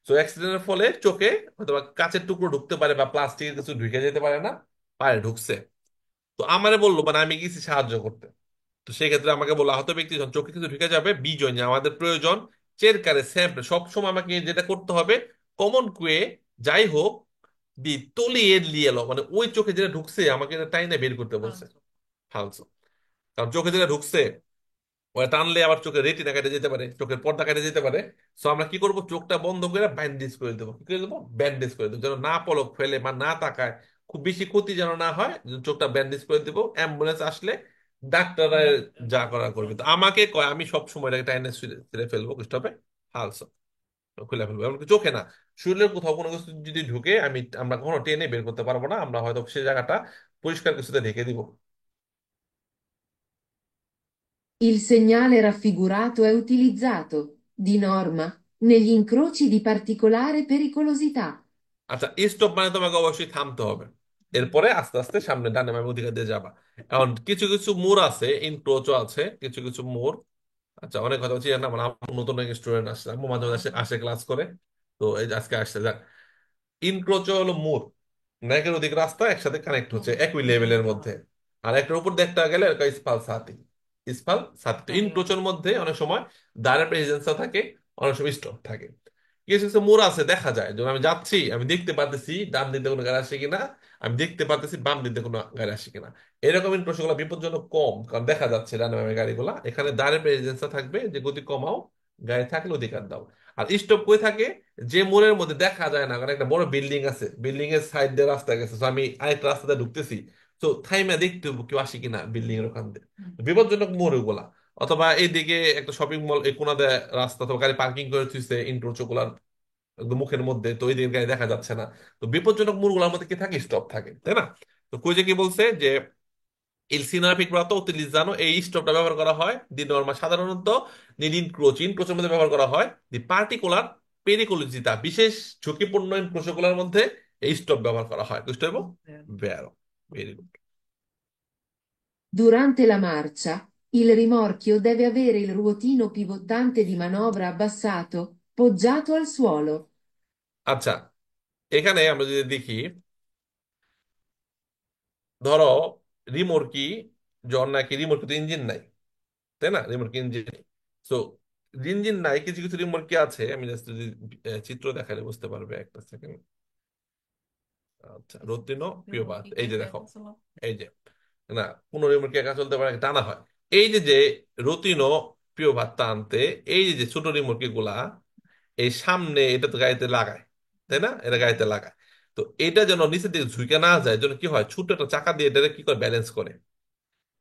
তো অ্যাক্সিডেন্টের ফলে চোখে অথবা কাঁচের টুকরো ঢুকতে পারে, বা প্লাস্টিকের কিছু ঢুকে যেতে পারে না, পায়ে ঢুকছে। তো আমারে বললো, মানে আমি গেছি সাহায্য করতে। তো সেই ক্ষেত্রে আমাকে বলা, আহত ব্যক্তি যখন চোখে কিছু ঢুকে যাবে, বিজয় নিয়ে আমাদের প্রয়োজন চেরকারে স্যাম্পল, সবসময় আমাকে যেটা করতে হবে, কমন কুয়ে যাই হোক, দি তলিয়ে লিয়ে এলো, মানে ওই চোখে যেটা ঢুকছে আমাকে এটা টাইনে বের করতে বলছে। ফালতু। ফালসো। কারণ চোখে যেটা ঢুকছে ওটা টানলে আবার চোখের রেটিনা কেটে যেতে পারে, চোখের পর্দা কেটে যেতে পারে। সো আমরা কি করব, চোখটা বন্ধ করে ব্যান্ডেজ করে দেবো, কি করে দেবো, ব্যান্ডেজ করে দেবো, যেন না পলক ফেলে বা না তাকায়, খুব বেশি ক্ষতি যেন না হয়, চোখটা ব্যান্ডেজ করে দেবো। অ্যাম্বুলেন্স আসলে ডাক্তাররা ডাক্তার যা যা করার করবে। করবে। তো আমাকে কয় আমি সব সময় এটাকে টাইনে ছিঁড়ে ফেলবো, বুঝতে হবে, হালসো, খুলে ফেলবো। এমনকি চোখে না, শরীরের কোথাও কোনো কিছু যদি ঢুকে আমরা কখনো টেনে বের করতে পারবো না, আমরা হয়তো সেই জায়গাটা পরিষ্কার কিছুতে ঢেকে দিব। Il segnale raffigurato è utilizzato, di norma, negli incroci di particolare pericolosità. আচ্ছা, স্টপ মানে তোমাকে অবশ্যই থামতে হবে, এরপরে আস্তে আস্তে সামনে ডানে বামে ওদিকে দিয়ে যাবা। এখন কিছু কিছু মোড় আছে, ইনক্রোচও আছে কিছু কিছু মোড়। আচ্ছা, অনেক কথা বলছি না, মানে আমার নতুন এক স্টুডেন্ট আসছে, আমি মাঝে মাঝে আসে আসে ক্লাস করে। তো এই যে আজকে আসছে, যাক। ইনক্রোচ হলো মোড়, নাকের ওদিক রাস্তা একসাথে কানেক্ট হচ্ছে একই লেভেলের মধ্যে, আর একটার উপর দেখতে গেলে একটা স্পাল সাথী, স্পাল সাথী। তো ইনক্রোচের মধ্যে অনেক সময় দ্বারের প্রেসিডেন্স থাকে, অনেক সময় স্টপ থাকে। কিছু কিছু মোড় আছে দেখা যায়, যখন আমি যাচ্ছি আমি দেখতে পারতেছি ডান দিতে কোনো গাড়ি আসে কিনা, আমি দেখতে পারতেছি বাম দিতে কোনো গাড়ি আসে কিনা। এরকম ইনক্রোচ গুলো বিপজ্জনক কম, কারণ দেখা যাচ্ছে ডানে বামে গাড়িগুলা, এখানে দ্বারের প্রেসিডেন্স থাকবে যে গতি কমাও, গাড়ি থাকলে অধিকার দাও। আর স্টপ কই থাকে, যে মোড়ের মধ্যে দেখা যায় না, কারণ একটা বড় বিল্ডিং আছে, বিল্ডিং এর সাইড দিয়ে রাস্তা গেছে, তো আমি আরেকটা রাস্তাতে ঢুকতেছি, তো থাইমা দেখতে হবে কেউ আসে কিনা বিল্ডিং এর ওখান দিয়ে। বিপজ্জনক মোড় ওগুলা। অথবা এইদিকে একটা শপিং মল, এই কোনাতে রাস্তা, অথবা গাড়ি পার্কিং করে থুইছে ইন্ট্রোচ গুলার একদম মুখের মধ্যে, তো ওই দিকে গাড়ি দেখা যাচ্ছে না। তো বিপজ্জনক মোড়গুলোর মধ্যে কি থাকে, স্টপ থাকে, তাই না? তো কই যে কি বলছে যে il sinapicurato utilizzano, এই স্টপটা ব্যবহার করা হয় দি নরমা সাধারণত নীল ইনক্রোচের মধ্যে ব্যবহার করা হয়, দি পার্টিকুলার পেরিকোলজিতা, বিশেষ ঝুঁকিপূর্ণ ইনক্রোচগুলোর মধ্যে এই স্টপ ব্যবহার করা হয়, বুঝতে পারবো। ভেরো, very good. Durante la marcia, il rimorchio deve avere il ruotino pivotante di manovra abbassato, poggiato al suolo. আচ্ছা, এখানে আমরা যদি দেখি, ধরো রিমোরকি, জন নাকি রিমোরকি তো ইঞ্জিন নাই, তাই না, রিমোরকি ইঞ্জিন। সো ইঞ্জিন নাই, কিছু কিছু রিমোরকি আছে, আমি জাস্ট যদি চিত্র দেখালে বুঝতে পারবে, একটা সেকেন্ড। আচ্ছা, রতিনো পিওপাত, কি এই যে একা দেখো, একা চালাও? এই যে, না, কোন রিমোট কি একা চলতে পারে, টানা হয়। এই যে যে রতিনো পিওপাত টানতে, এই যে যে ছোট রিমোট গুলা এই সামনে এটা তো গাড়িতে লাগায়, তাই না, এটা গাড়িতে লাগায়। তো এটা যেন নিচের দিকে ঝুঁকে না যায়, যেন কি হয়, ছোট একটা চাকা দিয়ে এটা কি করে ব্যালেন্স করে,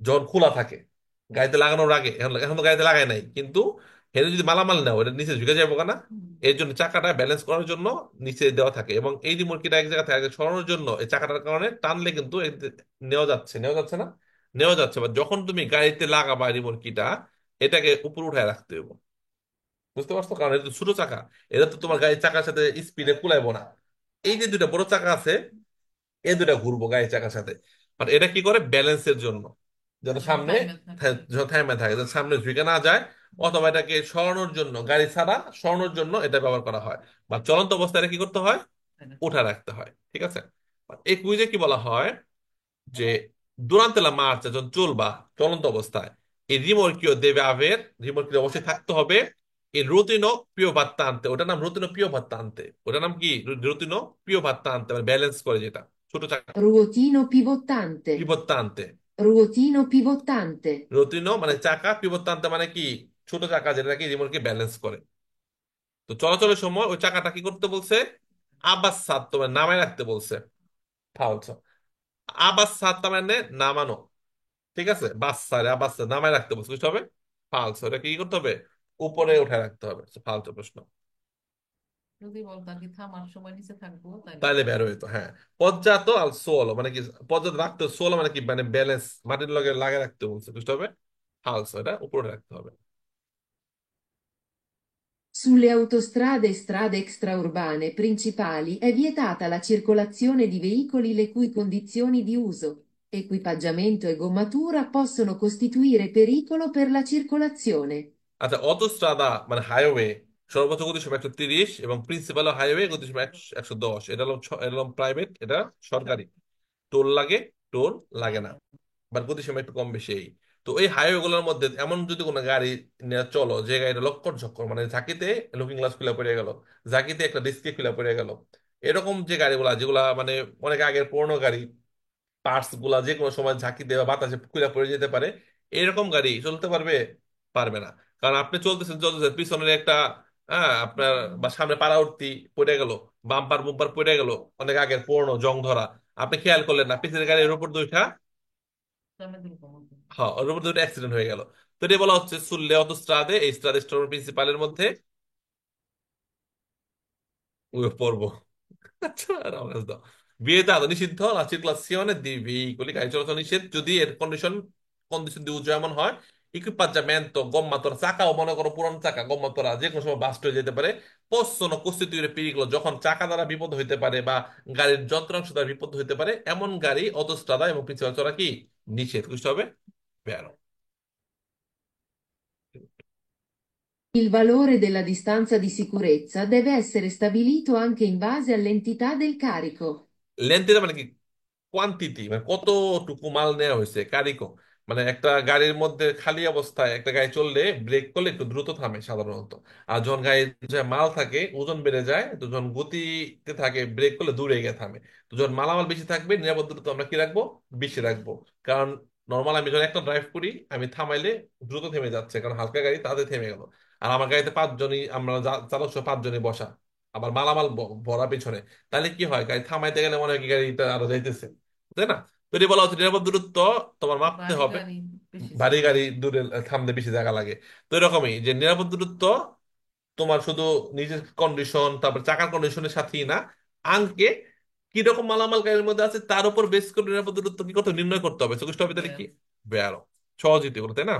যখন খোলা থাকে গাড়িতে লাগানোর আগে, এখন এখন তো গাড়িতে লাগায় নাই কিন্তু হেরে যদি মালামাল নাও এটা নিচে ঝুঁকে যাবো না। হুম। এর জন্য চাকাটা ব্যালেন্স করার জন্য নিচে দেওয়া থাকে, এবং এই রিমোটকিটা এক জায়গা থেকে সরানোর জন্য এই চাকাটার কারণে টানলে কিন্তু নেওয়া যাচ্ছে না, নেওয়া যাচ্ছে। বা যখন তুমি গাড়িতে লাগাবা রিমোটকিটা, এটাকে উপর উঠায় রাখতে হবে। বুঝতে পারছো? কারণ এটা তো ছোট চাকা, এটা তো তোমার গাড়ির চাকার সাথে স্পিডে কুলাইবো না। এই যে দুইটা বড় চাকা আছে, এই দুইটা ঘুরবো গাড়ির চাকার সাথে। আর এটা কি করে ব্যালেন্সের জন্য, যেন যেন সামনে টাইমে থাকে। থাইমা থাকে, যেন সামনে ঝুঁকে না যায়। হুম। অথবা এটাকে সরানোর জন্য, গাড়ি ছাড়া সরানোর জন্য এটা ব্যবহার করা হয়। বা চলন্ত অবস্থায় এটা কি করতে হয়? তাই না? উঠা রাখতে হয়। ঠিক আছে। আর এই কুইজে কি বলা হয় যে durante la marcia যখন চলবা চলন্ত অবস্থায়, এই rimorchio deve aver, রিমোটকিও অবশ্যই থাকতে হবে এই রুটিনো পিওভাত্তান্তে। ওটার নাম রুটিনো পিওভাত্তান্তে। ওটার নাম কি? রুটিনো পিওভাত্তান্তে, মানে ব্যালেন্স করে যেটা, ছোট চাকা। Ruotino pivottante. পিভত্তান্তে। Ruotino pivottante. রুটিনো মানে চাকা, পিভত্তান্তে মানে কি? ছোট চাকা যেটা কি রিমোটকে ব্যালেন্স করে। তো চলাচলের সময় ওই চাকাটা কি করতে বলছে? আবাসাত, তোমার নামায় রাখতে বলছে। ফালছো। আবাসাত মানে নামানো। ঠিক আছে, বাচ্চারে বাচ্চা নামায় রাখতে বলছে, বুঝতে হবে। ফালসো এটা কি করতে হবে? উপরে উঠে রাখতে হবে। ফালতু প্রশ্ন। যদি বলতো আর কি থামার সময় নিচে থাকবো তাইলে। তাইলে বের হইতো, হ্যাঁ। পজ্জাতো আর সোলো মানে কি? পজ্জাতো রাখতে, সোলো মানে কি, মানে ব্যালেন্স মাটির লগে লাগে রাখতে বলছে, বুঝতে হবে। ফালসো এটা উপরে রাখতে হবে। Sulle autostrade e strade extraurbane principali è vietata la circolazione di veicoli le cui condizioni di uso, equipaggiamento e gommatura possono costituire pericolo per la circolazione. আচ্ছা, অটোস্ট্রাদা মানে হাইওয়ে, সর্বোচ্চ গতি সীমা 130, এবং প্রিন্সিপাল হাইওয়ে গতি সীমা 110। এটা হলো প্রাইভেট, এটা সরকারি। টোল লাগে? টোল লাগে না। বাট গতি সীমা একটু কম বেশি এই। তো এই হাইওয়ে গুলোর মধ্যে এমন যদি কোনো গাড়ি নিয়ে চলো যে গাড়িটা লক্কর ঝক্কর, মানে ঝাঁকিতে লুকিং গ্লাস খুলে পড়ে গেল, ঝাঁকিতে একটা ডিস্কে খুলে পড়ে গেল, এরকম যে গাড়িগুলা যেগুলা মানে অনেক আগের পুরোনো গাড়ি, পার্টস গুলা যে কোনো সময় ঝাঁকিতে বা বাতাসে খুলে পড়ে যেতে পারে, এরকম গাড়ি চলতে পারবে? পারবে না। কারণ আপনি চলতেছেন চলতেছেন, পিছনের একটা, হ্যাঁ, আপনার বা সামনে পাড়াউর্তি পড়ে গেল, বাম্পার বুম্পার পড়ে গেল, অনেক আগের পুরোনো জং ধরা, আপনি খেয়াল করলেন না, পিছনের গাড়ির উপর দুইটা, সামনে দিল কমাতে। হ্যাঁ, ওর উপর দুটো অ্যাক্সিডেন্ট হয়ে গেল। তো এটা বলা হচ্ছে সুল্লে অতো স্ট্রাদে, এই স্ট্রাদে প্রিন্সিপালের মধ্যে পড়বো। আচ্ছা, রামরাজ দাও। vietato, নিষিদ্ধ la circolazione di veicoli, গাড়ি চলাচল নিষেধ যদি এর কন্ডিশন দিয়ে উঁচু এমন হয়, equipaggiamento গম্মা তোরা, চাকাও মনে করো পুরনো চাকা, গম্মা তোরা যে কোনো সময় বাস্ট হয়ে যেতে পারে। possono costituire pericolo, যখন চাকা দ্বারা বিপদ হইতে পারে বা গাড়ির যন্ত্রাংশ দ্বারা বিপদ হইতে পারে, এমন গাড়ি অটোস্ট্রাদা এবং প্রিন্সিপাল চলা কি? নিষেধ, বুঝতে হবে। বেরো। Il valore della distanza di sicurezza deve essere stabilito anche in base all'entità del carico. লেন্থিটা মানে কি? কোয়ান্টিটি, মানে কতটুকু মাল নেওয়া হয়েছে, কারিকো। মানে একটা গাড়ির মধ্যে খালি অবস্থায় একটা গাড়ি চললে ব্রেক করলে একটু দ্রুত থামে সাধারণত। আর যখন গাড়ির যে মাল থাকে, ওজন বেড়ে যায়, তো যখন গতিতে থাকে ব্রেক করলে দূরে গিয়ে থামে। তো যখন মালামাল বেশি থাকবে, নিরাপদ দূরত্ব আমরা কি রাখবো? বেশি রাখবো। কারণ নর্মাল আমি যখন একটা ড্রাইভ করি, আমি থামাইলে দ্রুত থেমে যাচ্ছে, কারণ হালকা গাড়ি তাতে থেমে গেল। আর আমার গাড়িতে পাঁচজনই, আমরা চালক সহ পাঁচজনই বসা, আবার মালামাল ভরা পিছনে, তাহলে কি হয়, গাড়ি থামাইতে গেলে মনে হয় কি গাড়িটা আরো যাইতেছে, তাই না? তো এটি বলা হচ্ছে নিরাপদ দূরত্ব তোমার মাপতে ভারী হবে। গাড়ি বেশি ভারী জায়গা গাড়ি লাগে। দূরে থামতে বেশি জায়গা লাগে। তো এরকমই যে নিরাপদ দূরত্ব তোমার শুধু নিজের কন্ডিশন, তারপর চাকার কন্ডিশনের সাথেই না, আঙ্কে কিরকম মালামাল গাড়ির মধ্যে আছে তার উপর বেস করে নিরাপদ দূরত্ব কি করতে হবে? নির্ণয় করতে হবে। চৌকিশটা হবে তাহলে কি? ব্যাস। বেরো। সহজই তো এগুলো, তাই না?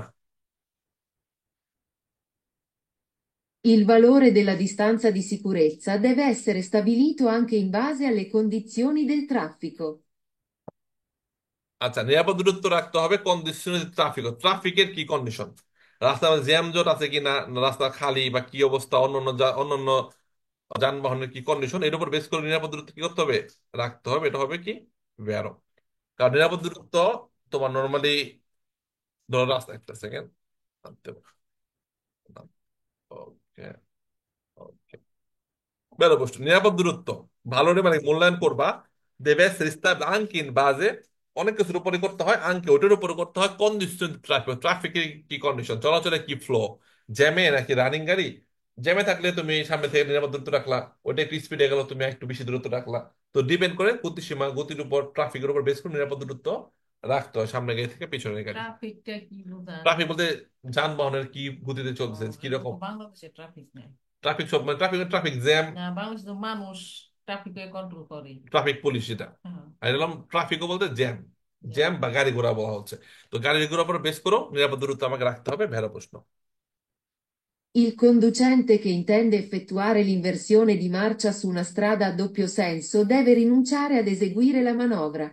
Il valore della distanza di sicurezza deve essere stabilito anche in base alle condizioni del traffico. আচ্ছা, নিরাপদ দূরত্ব রাখতে হবে কন্ডিশনের ট্রাফিক, ট্রাফিকের কি কন্ডিশন, রাস্তার জ্যাম জট আছে কিনা, রাস্তা খালি বা কি অবস্থা, অন্যান্য অন্যান্য যানবাহনের কি কন্ডিশন, এর উপর বেস করে নিরাপদ দূরত্ব কি করতে হবে? রাখতে হবে। এটা হবে কি? বেরো। কারণ নিরাপদ দূরত্ব তোমার নর্মালি, ধরো রাস্তা, একটা সেকেন্ড, ওকে, ওকে, বেরো বস্তু নিরাপদ দূরত্ব ভালো রে মানে মূল্যায়ন করবা। দেবে সিস্টেম আঙ্কিন বাজে, অনেক কিছুর উপরে করতে হয়, আঙ্কে ওটার উপরে করতে হয় কন্ডিশন, ট্রাফিকের কি কন্ডিশন, চলাচলে কি ফ্লো, জ্যামে নাকি রানিং গাড়ি। জ্যামে থাকলে তুমি সামনে থেকে নিরাপদ দূরত্ব রাখলা, ওটা একটু স্পিডে গেল তুমি একটু বেশি দূরত্ব রাখলা। তো ডিপেন্ড করে গতিসীমা, গতির উপর, ট্রাফিকের উপর বেশ করে নিরাপদ দূরত্ব রাখতে হয় সামনে গাড়ি থেকে পিছনের গাড়ি। ট্রাফিকটা কি বোঝায়? ট্রাফিক বলতে যানবাহনের কি গতিতে ও, চলছে কি এটা রকম। তো বাংলাদেশে ট্রাফিক নেই। ট্রাফিক সব মানে ট্রাফিক ট্রাফিক জ্যাম। না, বাংলাদেশে তো মানুষ ট্রাফিকে কন্ট্রোল করে। ট্রাফিক পুলিশ যেটা। হ্যাঁ। আর এলাম ট্রাফিকও বলতে জ্যাম। জ্যাম। জ্যাম বা গাড়ি ঘোড়া বলা হচ্ছে। তো গাড়ি ঘোড়ার উপর বেস করো নিরাপদ দূরত্ব আমাকে রাখতে হবে, ভেড়া প্রশ্ন। Il conducente che intende effettuare l'inversione di marcia su una strada a doppio senso deve rinunciare ad eseguire la manovra.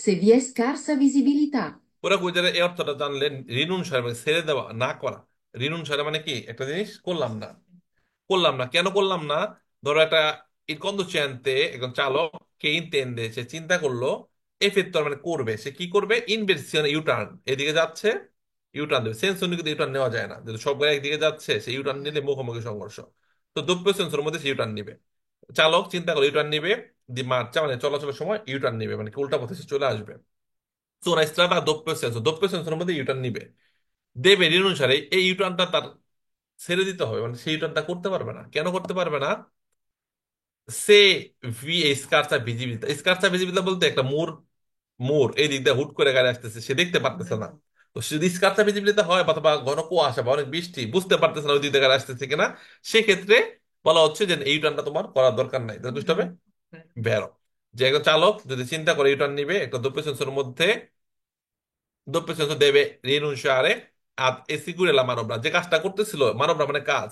Se vi è scarsa visibilità. ওরা গুজরাটের এই অর্থটা জানলেন, রিনুনসার মানে ছেড়ে দেওয়া, না করা। রিনুনসার মানে কি, একটা জিনিস করলাম না। করলাম না, কেন করলাম না? ধরো একটা il conducente একজন চালক, কে ইন্টেন্ডে সে চিন্তা করলো, এফেক্টর মানে করবে, সে কি করবে, ইনভার্সন ইউটার্ন, এদিকে যাচ্ছে ইউটার্ন দেবে। সেন্স অনুযায়ী ইউটার্ন নেওয়া যায় না, যদি সব গাড়ি একদিকে যাচ্ছে সে ইউটার্ন নিলে মুখোমুখি সংঘর্ষ। তো দুটো সেন্সর মধ্যে সে ইউটার্ন নিবে। চালক চিন্তা করে ইউটার্ন নিবে, দি মার্চা মানে চলাচলের সময় ইউটার্ন নিবে, মানে কি উল্টা পথে সে চলে আসবে। তো una strada a doppio senso এর মধ্যে ইউটার্ন নিবে, দেবে অনুসারে এই ইউটার্নটা তার ছেড়ে দিতে হবে, মানে সেই রিটার্নটা করতে পারবে না। কেন করতে পারবে না? সে ভি স্কার্সা ভিজিবিলিটি, স্কার্সা ভিজিবিলিটি বলতে একটা মোড়, মোড় এই দিক দিয়ে হুট করে গাড়ি আসতেছে, সে দেখতে পারতেছে না। তো যদি স্কার্সা ভিজিবিলিটি হয় অথবা ঘন কুয়াশা বা অনেক বৃষ্টি, বুঝতে পারতেছে না ওই দিক দিয়ে গাড়ি আসতেছে কিনা, সেক্ষেত্রে বলা হচ্ছে যে এই টার্নটা তোমার করার দরকার নাই, তাহলে বুঝতে হবে বেরো। যে একজন চালক যদি চিন্তা করে ইউটার্ন নিবে একটা দুপে সেন্সরের মধ্যে, দুপে সেন্সর দেবে রিনুnciare ad eseguire la manovra, যে কাজটা করতেছিল, মানবরা মানে কাজ।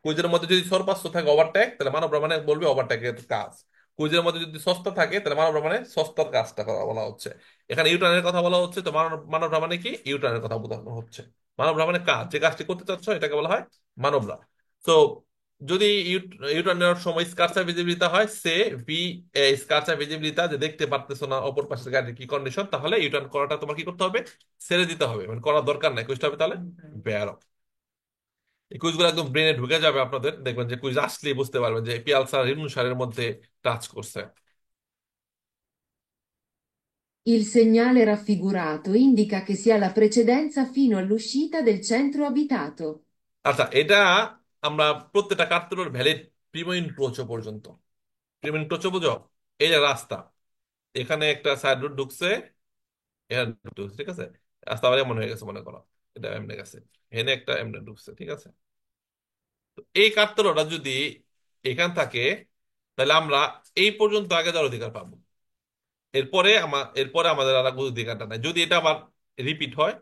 কুইজের মধ্যে যদি সর্বাস্ত থাকে ওভারটেক, তাহলে মানব মানে বলবে ওভারটেকের কাজ। কুইজের মধ্যে যদি সস্তা থাকে তাহলে মানব মানে সস্তার কাজটা করা বলা হচ্ছে। এখানে ইউটার্নের কথা বলা হচ্ছে, তো মানব মানব মানে কি, ইউটার্নের কথা বোঝানো হচ্ছে। মানব মানে কাজ, যে কাজটি করতে চাচ্ছ এটাকে বলা হয় মানবরা। তো যদি ইউটার্ন নেওয়ার সময় স্কার্সা ভিজিবিলিটি হয়, সে ভি স্কার্সা ভিজিবিলিটি যে দেখতে পারতেছো না অপর পাশের গাড়ির কি কন্ডিশন, তাহলে ইউটার্ন করাটা তোমার কি করতে হবে, ছেড়ে দিতে হবে, মানে করার দরকার নাই, বুঝতে হবে তাহলে বেয়ার। এই কুইজগুলো একদম ব্রেনে ঢুকে যাবে আপনাদের, দেখবেন যে কুইজ আসলেই বুঝতে পারবেন যে পিয়ালসা রিনুন সারের মধ্যে টাচ করছে। Il segnale raffigurato indica che si ha la precedenza fino all'uscita del centro abitato. আচ্ছা, এটা আমরা প্রত্যেকটা কার্তুরের ভ্যালিড প্রিমো ইনক্রোচো পর্যন্ত। প্রিমো ইনক্রোচো বুঝো, এই যে রাস্তা, এখানে একটা সাইড রোড ঢুকছে, এখানে ঢুকছে, ঠিক আছে, রাস্তা আবার এমন হয়ে গেছে মনে করো, এটা এমনি গেছে, এখানে একটা এমনি ঢুকছে, ঠিক আছে। তো এই কার্তুরটা যদি এখান থাকে, তাহলে আমরা এই পর্যন্ত আগে যাওয়ার অধিকার পাবো। এরপরে আমাদের আর কোনো অধিকারটা নাই। যদি এটা আবার রিপিট হয়,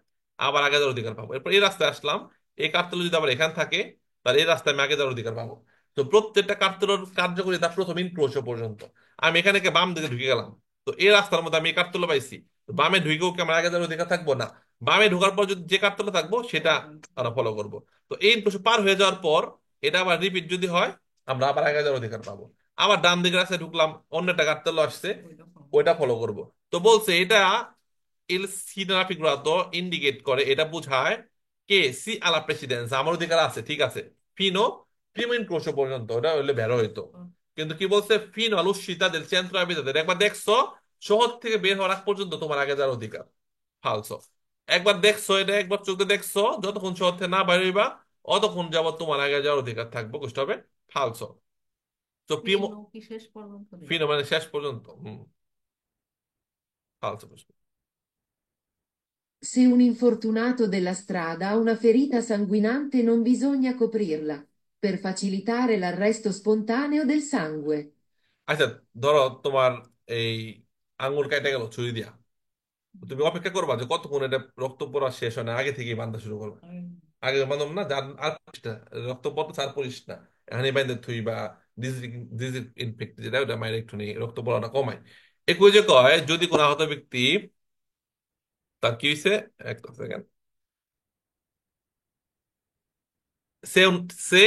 আবার আগে যাওয়ার অধিকার পাবো। এরপর এই রাস্তায় আসলাম, এই কার্তলে যদি আবার এখান থাকে, তাহলে এই রাস্তায় আমি আগে যাওয়ার অধিকার পাবো। তো প্রত্যেকটা কার্তলের কার্যকরিতা প্রথম ইনক্রোচ পর্যন্ত। আমি এখানে বাম দিকে ঢুকে গেলাম, তো এই রাস্তার মধ্যে আমি এই কার্তলে পাইছি, তো বামে ঢুকেও কি আমার আগে যাওয়ার অধিকার থাকবো না? বামে ঢোকার পর যদি যে কার্তলে থাকবো সেটা আমরা ফলো করব। তো এই ইনক্রোচ পার হয়ে যাওয়ার পর এটা আবার রিপিট যদি হয়, আমরা আবার আগে যাওয়ার অধিকার পাবো। আবার ডান দিকে রাস্তায় ঢুকলাম, অন্য একটা কার্তলে আসছে, ওইটা ফলো করব। তো বলছে এটা il significato ইন্ডিকেট করে, এটা বোঝায় কে সি আলা প্রেসিডেন্স, আমার অধিকার আছে, ঠিক আছে, ফিনো প্রিমো ইনক্রোশো পর্যন্ত ওটা হইলে বেরো হইতো। কিন্তু কি বলছে, Fino all'uscita del centro abitato, একবার দেখছো শহর থেকে বের হওয়ার আগ পর্যন্ত তোমার আগে যাওয়ার অধিকার, ফালসো। একবার দেখছো, এটা একবার চোখে দেখছো, যতক্ষণ শহর থেকে না বাইর হইবা অতক্ষণ যাবত তোমার আগে যাওয়ার অধিকার থাকবে, বুঝতে হবে, ফালসো। তো প্রিমো, ফিনো কি শেষ পর্যন্ত নেই? ফিনো মানে শেষ পর্যন্ত, ফালসো। Se un infortunato della strada ha una ferita sanguinante non bisogna coprirla, per facilitare l'arresto spontaneo del sangue. আচ্ছা, ধরো তোমার এই আঙ্গুল কেটে গেল ছুরি দিয়া, তুমি অপেক্ষা করবা যে কতক্ষণ এটা রক্ত পড়া শেষ হয় না, আগে থেকেই বান্ধা শুরু করবে। আগে বান্ধব না, যার আর পড়িস না, রক্ত পড়তো আর পড়িস না, এখানে বাইন্ধে থুই বা ডিজিজ ইনফেক্ট যেটা, ওটা মায়ের একটুখানি রক্ত পড়াটা কমায়। একই যে কয় যদি কোনো আহত ব্যক্তি, তার কি হয়েছে, একটা সেকেন্ড, সে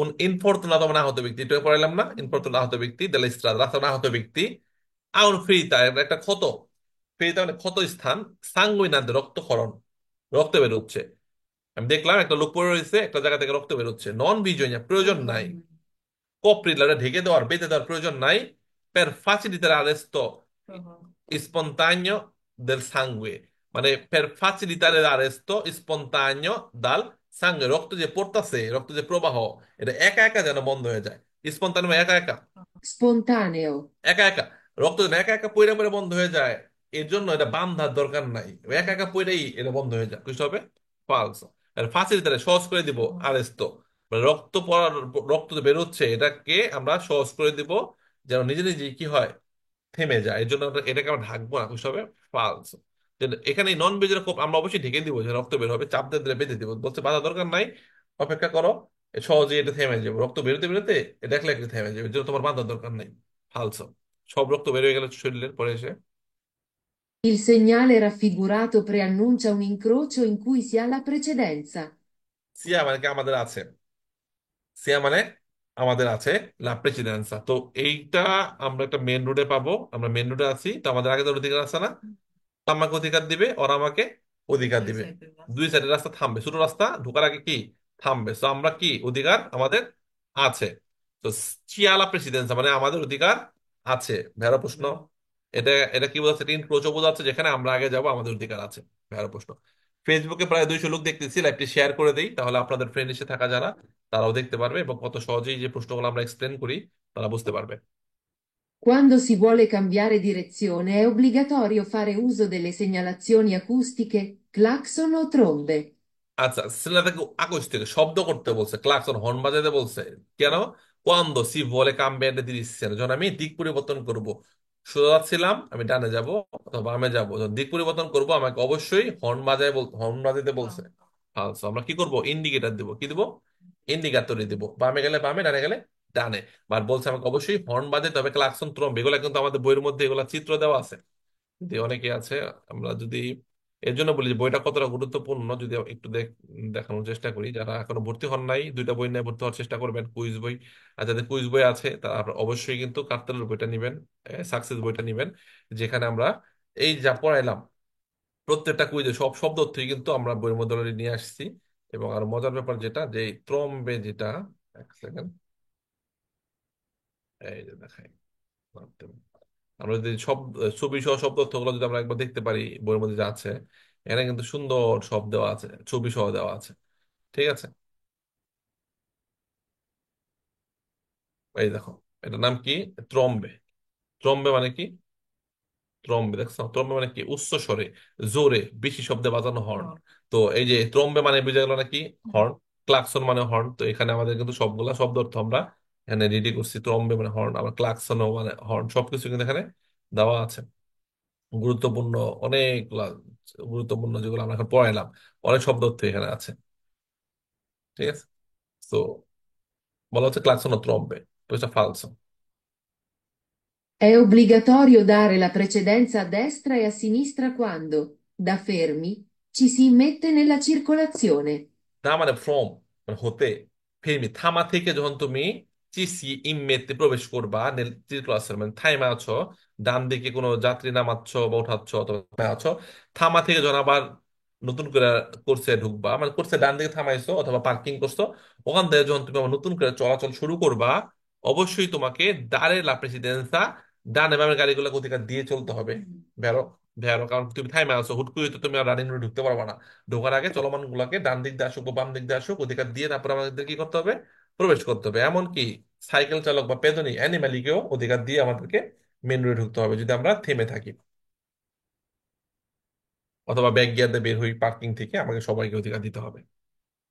un infortunato মানে আহত ব্যক্তি, এটা পড়াইলাম না, ইনফরচুনাত আহত ব্যক্তি দেলা স্ট্রাদা রাস্তার আহত ব্যক্তি, আউন ফ্রিতা একটা ক্ষত, ফ্রিতা মানে ক্ষত স্থান, সাঙ্গুইনাতে রক্তক্ষরণ, রক্ত বেরোচ্ছে। আমি দেখলাম একটা লোক পড়ে রয়েছে, একটা জায়গা থেকে রক্ত বেরোচ্ছে, নন বিজয় প্রয়োজন নাই, কপ্রিলারে ঢেকে দেওয়ার বেঁধে দেওয়ার প্রয়োজন নাই, per facilitare l'arresto spontaneo del sangue, মানে per facilitare l'arresto spontaneo dal sangue, রক্ত যে পড়তাছে, রক্ত যে প্রবাহ, এটা একা একা যেন বন্ধ হয়ে যায়। স্পন্টানিও একা একা, Spontaneo. একা একা রক্ত যেন একা একা পইরা পইরা বন্ধ হয়ে যায়, এর জন্য এটা বান্ধার দরকার নাই, একা একা পড়েই এটা বন্ধ হয়ে যায়, বুঝতে হবে? ফালস। আর ফাঁসির সহজ করে দিব আরেস্তো, মানে রক্ত পড়ার, রক্ত যে বেরোচ্ছে এটাকে আমরা সহজ করে দিব, যেন নিজে নিজে কি হয়, থেমে যায়। এর জন্য এটাকে আমরা ঢাকবো না, বুঝতে হবে? ফালস। এখানে নন ভেজের কোপ আমরা অবশ্যই ঢেকে দিব, যে রক্ত বের হবে, চাপ দিয়ে দিলে বেঁধে দিব, বলছে বাধা দরকার নাই, অপেক্ষা করো, সহজে এটা থেমে যাবে, রক্ত বেরোতে বেরোতে এটা একলা একলা থেমে যাবে, এর জন্য তোমার বাঁধার দরকার নাই। ফালস। সব রক্ত বের হয়ে গেলে শরীরের পরে এসে, Il segnale raffigurato preannuncia un incrocio in cui si ha la precedenza. সিয়া মানে কি আমাদের আছে, সিয়া মানে আমাদের আছে, লা প্রেসিডেন্সা। তো এইটা আমরা একটা মেন রোডে পাবো, আমরা মেন রোডে আছি, তো আমাদের আগে তো অধিকার আছে না? তো আমাকে অধিকার দিবে, ওরা আমাকে অধিকার দুই দিবে। সাইডের দুই রাস্তা। সাইডের রাস্তা থামবে, ছোট রাস্তা ঢোকার আগে কি থামবে, তো আমরা কি অধিকার আমাদের আছে। তো চিয়ালা প্রেসিডেন্সা মানে আমাদের অধিকার আছে। ভেড়া প্রশ্ন, এটা এটা কি বোঝাচ্ছে? তিন ক্রোচ বোঝাচ্ছে যেখানে আমরা আগে যাব, আমাদের অধিকার আছে। ভেড়া প্রশ্ন। ফেসবুকে প্রায় 200 লোক দেখতেছি, লাইভটি শেয়ার করে দেই, তাহলে আপনাদের ফ্রেন্ড এসে থাকা যারা, তারাও দেখতে পারবে এবং কত সহজেই যে প্রশ্নগুলো আমরা এক্সপ্লেন করি তারা বুঝতে পারবে। Quando si vuole cambiare direzione è obbligatorio fare uso delle segnalazioni acustiche, clacson o trombe. আচ্ছা, ছেলেটাকে আকোশ থেকে শব্দ করতে বলছে, ক্লাকসন হর্ন বাজাতে বলছে। কেন? কোয়ান্দো সি বলে কামবিয়ান্টে দিচ্ছে, যখন আমি দিক পরিবর্তন করব, সোজা ছিলাম আমি ডানে যাব অথবা বামে যাব, যখন দিক পরিবর্তন করব আমাকে অবশ্যই হর্ন বাজাতে বলছে। আচ্ছা, আমরা কি করব? ইন্ডিকেটর দিব। কি দিব? ইন্ডিকেটরই দিব, বামে গেলে বামে, ডানে গেলে ডানে। আর বলছে আমাকে অবশ্যই হর্ন বাজাতে হবে, ক্লাকসন ত্রম্ব, এগুলো কিন্তু আমাদের বইয়ের মধ্যে এগুলা চিত্র দেওয়া আছে, যদি অনেকে আছে। আমরা যদি এর জন্য বলি যে বইটা কতটা গুরুত্বপূর্ণ, যদি একটু দেখানোর চেষ্টা করি, যারা এখনো ভর্তি হন নাই দুইটা বই নিয়ে ভর্তি হওয়ার চেষ্টা করবেন, কুইজ বই। আর যাদের কুইজ বই আছে তারা আপনারা অবশ্যই কিন্তু কার্তেলের বইটা নিবেন, সাকসেস বইটা নিবেন, যেখানে আমরা এই যা পড়াইলাম প্রত্যেকটা কুইজে সব শব্দ অর্থই কিন্তু আমরা বইয়ের মধ্যে already নিয়ে আসছি। এবং আর মজার ব্যাপার যেটা, যে এই ত্রম্বে যেটা, এক সেকেন্ড, এই যে দেখাই, আমরা যদি সব ছবি সহ শব্দ তথ্যগুলো যদি আমরা একবার দেখতে পারি বইয়ের মধ্যে যা আছে, এখানে কিন্তু সুন্দর সব দেওয়া আছে, ছবি সহ দেওয়া আছে। ঠিক আছে, এই দেখো, এটার নাম কি? ত্রম্বে। ত্রম্বে মানে কি? ত্রম্বে, দেখছো? ত্রম্বে মানে কি? উচ্চ স্বরে, জোরে, বেশি শব্দে বাজানো হর্ন। তো এই যে ত্রম্বে মানে বুঝা গেল নাকি? হর্ন। ক্লাকসন মানে হর্ন। তো এখানে আমাদের কিন্তু সবগুলা শব্দ অর্থ আমরা এখানে রেডি করছি। ত্রম্বে মানে হর্ন, আবার ক্লাকসনও মানে হর্ন, সবকিছু কিন্তু এখানে দেওয়া আছে। গুরুত্বপূর্ণ অনেকগুলা, গুরুত্বপূর্ণ যেগুলো আমরা এখন পড়াইলাম, অনেক শব্দ অর্থ এখানে আছে। ঠিক আছে, তো বলা হচ্ছে ক্লাকসন ও Trombay, questo è falso. È obbligatorio dare la precedenza a destra e a sinistra quando, da fermi, ci si immette nella circolazione. দা মানে ফ্রম, মানে হতে, ফেরমি থামা থেকে যখন তুমি চিসি ইমেতে প্রবেশ করবা, ক্লাসের মানে থাইমা আছো, ডান দিকে কোনো যাত্রী নামাচ্ছ বা উঠাচ্ছ অথবা থামা আছো, থামা থেকে যখন আবার নতুন করে কোর্সে ঢুকবা, মানে কোর্সে ডান দিকে থামাইছো অথবা পার্কিং করছো, ওখান থেকে যখন তুমি আবার নতুন করে চলাচল শুরু করবা, অবশ্যই তোমাকে দাঁড়ে লা প্রেসিডেন্সা, ডানে বামে গাড়িগুলোকে অধিকার দিয়ে চলতে হবে। ভেরো, ভেরো, কারণ তুমি থাইমা আছো, হুট করে তো তুমি আর রানিং রোডে ঢুকতে পারবা না। ঢোকার আগে চলমান গুলাকে ডান দিক দিয়ে আসুক বা বাম দিক দিয়ে আসুক অধিকার দিয়ে তারপর আমাদের কি করতে হবে? প্রবেশ করতে হবে। এমনকি সাইকেল চালক বা পেদনী অ্যানিমালিকেও অধিকার দিয়ে আমাদেরকে মেন রোডে ঢুকতে হবে যদি আমরা থেমে থাকি, অথবা ব্যাক গিয়ার দিয়ে বের হই পার্কিং থেকে, আমাকে সবাইকে অধিকার দিতে হবে।